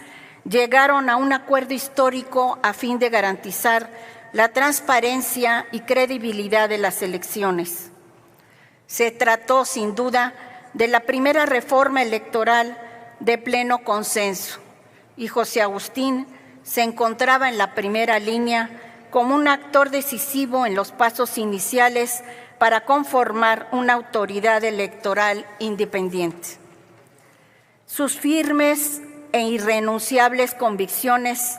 llegaron a un acuerdo histórico a fin de garantizar la transparencia y credibilidad de las elecciones. Se trató, sin duda, de la primera reforma electoral de pleno consenso, y José Agustín se encontraba en la primera línea como un actor decisivo en los pasos iniciales para conformar una autoridad electoral independiente. Sus firmes e irrenunciables convicciones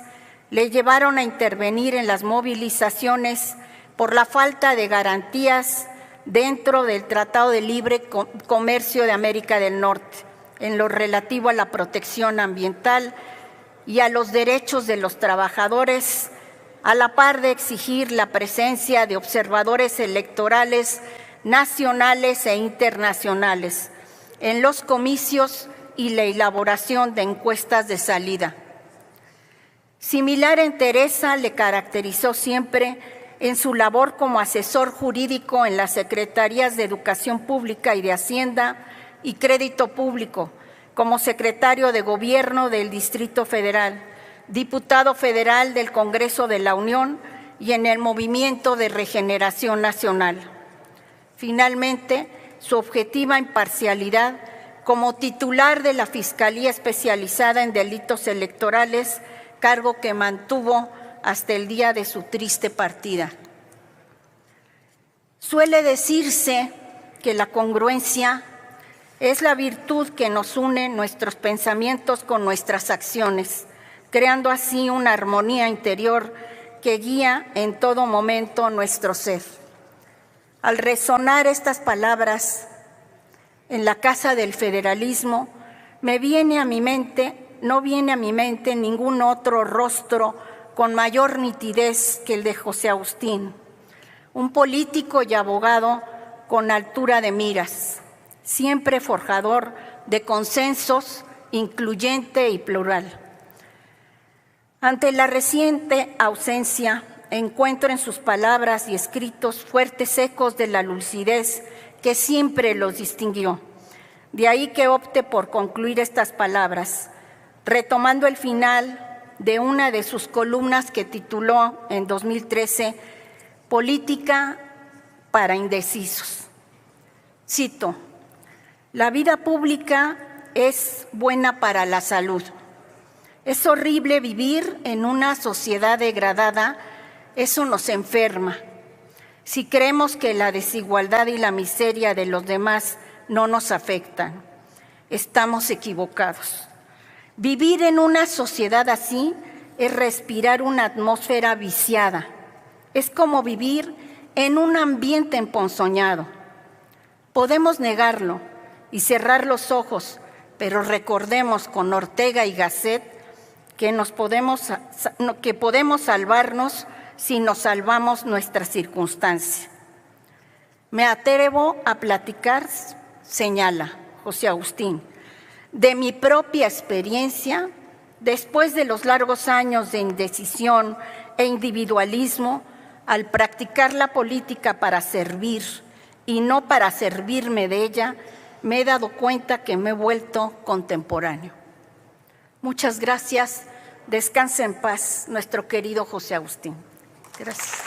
le llevaron a intervenir en las movilizaciones por la falta de garantías dentro del Tratado de Libre Comercio de América del Norte, en lo relativo a la protección ambiental y a los derechos de los trabajadores, a la par de exigir la presencia de observadores electorales nacionales e internacionales en los comicios y la elaboración de encuestas de salida. Similar entereza le caracterizó siempre en su labor como asesor jurídico en las Secretarías de Educación Pública y de Hacienda y Crédito Público, como secretario de Gobierno del Distrito Federal, diputado federal del Congreso de la Unión y en el Movimiento de Regeneración Nacional. Finalmente, su objetiva imparcialidad como titular de la Fiscalía Especializada en Delitos Electorales, cargo que mantuvo hasta el día de su triste partida. Suele decirse que la congruencia es la virtud que nos une nuestros pensamientos con nuestras acciones, creando así una armonía interior que guía en todo momento nuestro ser. Al resonar estas palabras en la Casa del Federalismo, no viene a mi mente ningún otro rostro con mayor nitidez que el de José Agustín, un político y abogado con altura de miras, siempre forjador de consensos, incluyente y plural. Ante la reciente ausencia, encuentro en sus palabras y escritos fuertes ecos de la lucidez que siempre los distinguió. De ahí que opte por concluir estas palabras, retomando el final de una de sus columnas que tituló en 2013, Política para indecisos. Cito: la vida pública es buena para la salud. Es horrible vivir en una sociedad degradada, eso nos enferma. Si creemos que la desigualdad y la miseria de los demás no nos afectan, estamos equivocados. Vivir en una sociedad así es respirar una atmósfera viciada. Es como vivir en un ambiente emponzoñado. Podemos negarlo y cerrar los ojos, pero recordemos con Ortega y Gasset que podemos salvarnos si nos salvamos nuestra circunstancia. Me atrevo a platicar, señala José Agustín, de mi propia experiencia después de los largos años de indecisión e individualismo, al practicar la política para servir y no para servirme de ella, me he dado cuenta que me he vuelto contemporáneo. Muchas gracias. Descanse en paz, nuestro querido José Agustín. Gracias.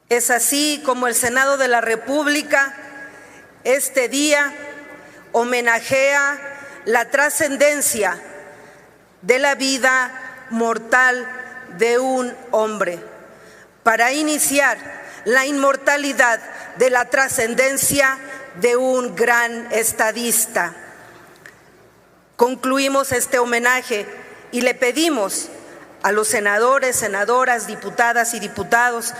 Es así como el Senado de la República este día homenajea la trascendencia de la vida mortal de un hombre, para iniciar la inmortalidad de la trascendencia de un gran estadista. Concluimos este homenaje y le pedimos a los senadores, senadoras, diputadas y diputados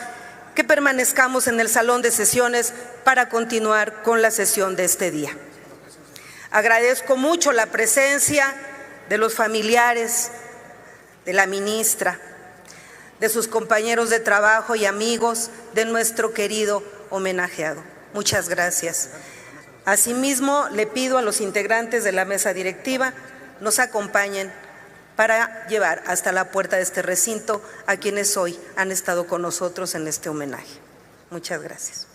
que permanezcamos en el salón de sesiones para continuar con la sesión de este día. Agradezco mucho la presencia de los familiares, de la ministra, de sus compañeros de trabajo y amigos de nuestro querido homenajeado. Muchas gracias. Asimismo, le pido a los integrantes de la mesa directiva nos acompañen para llevar hasta la puerta de este recinto a quienes hoy han estado con nosotros en este homenaje. Muchas gracias.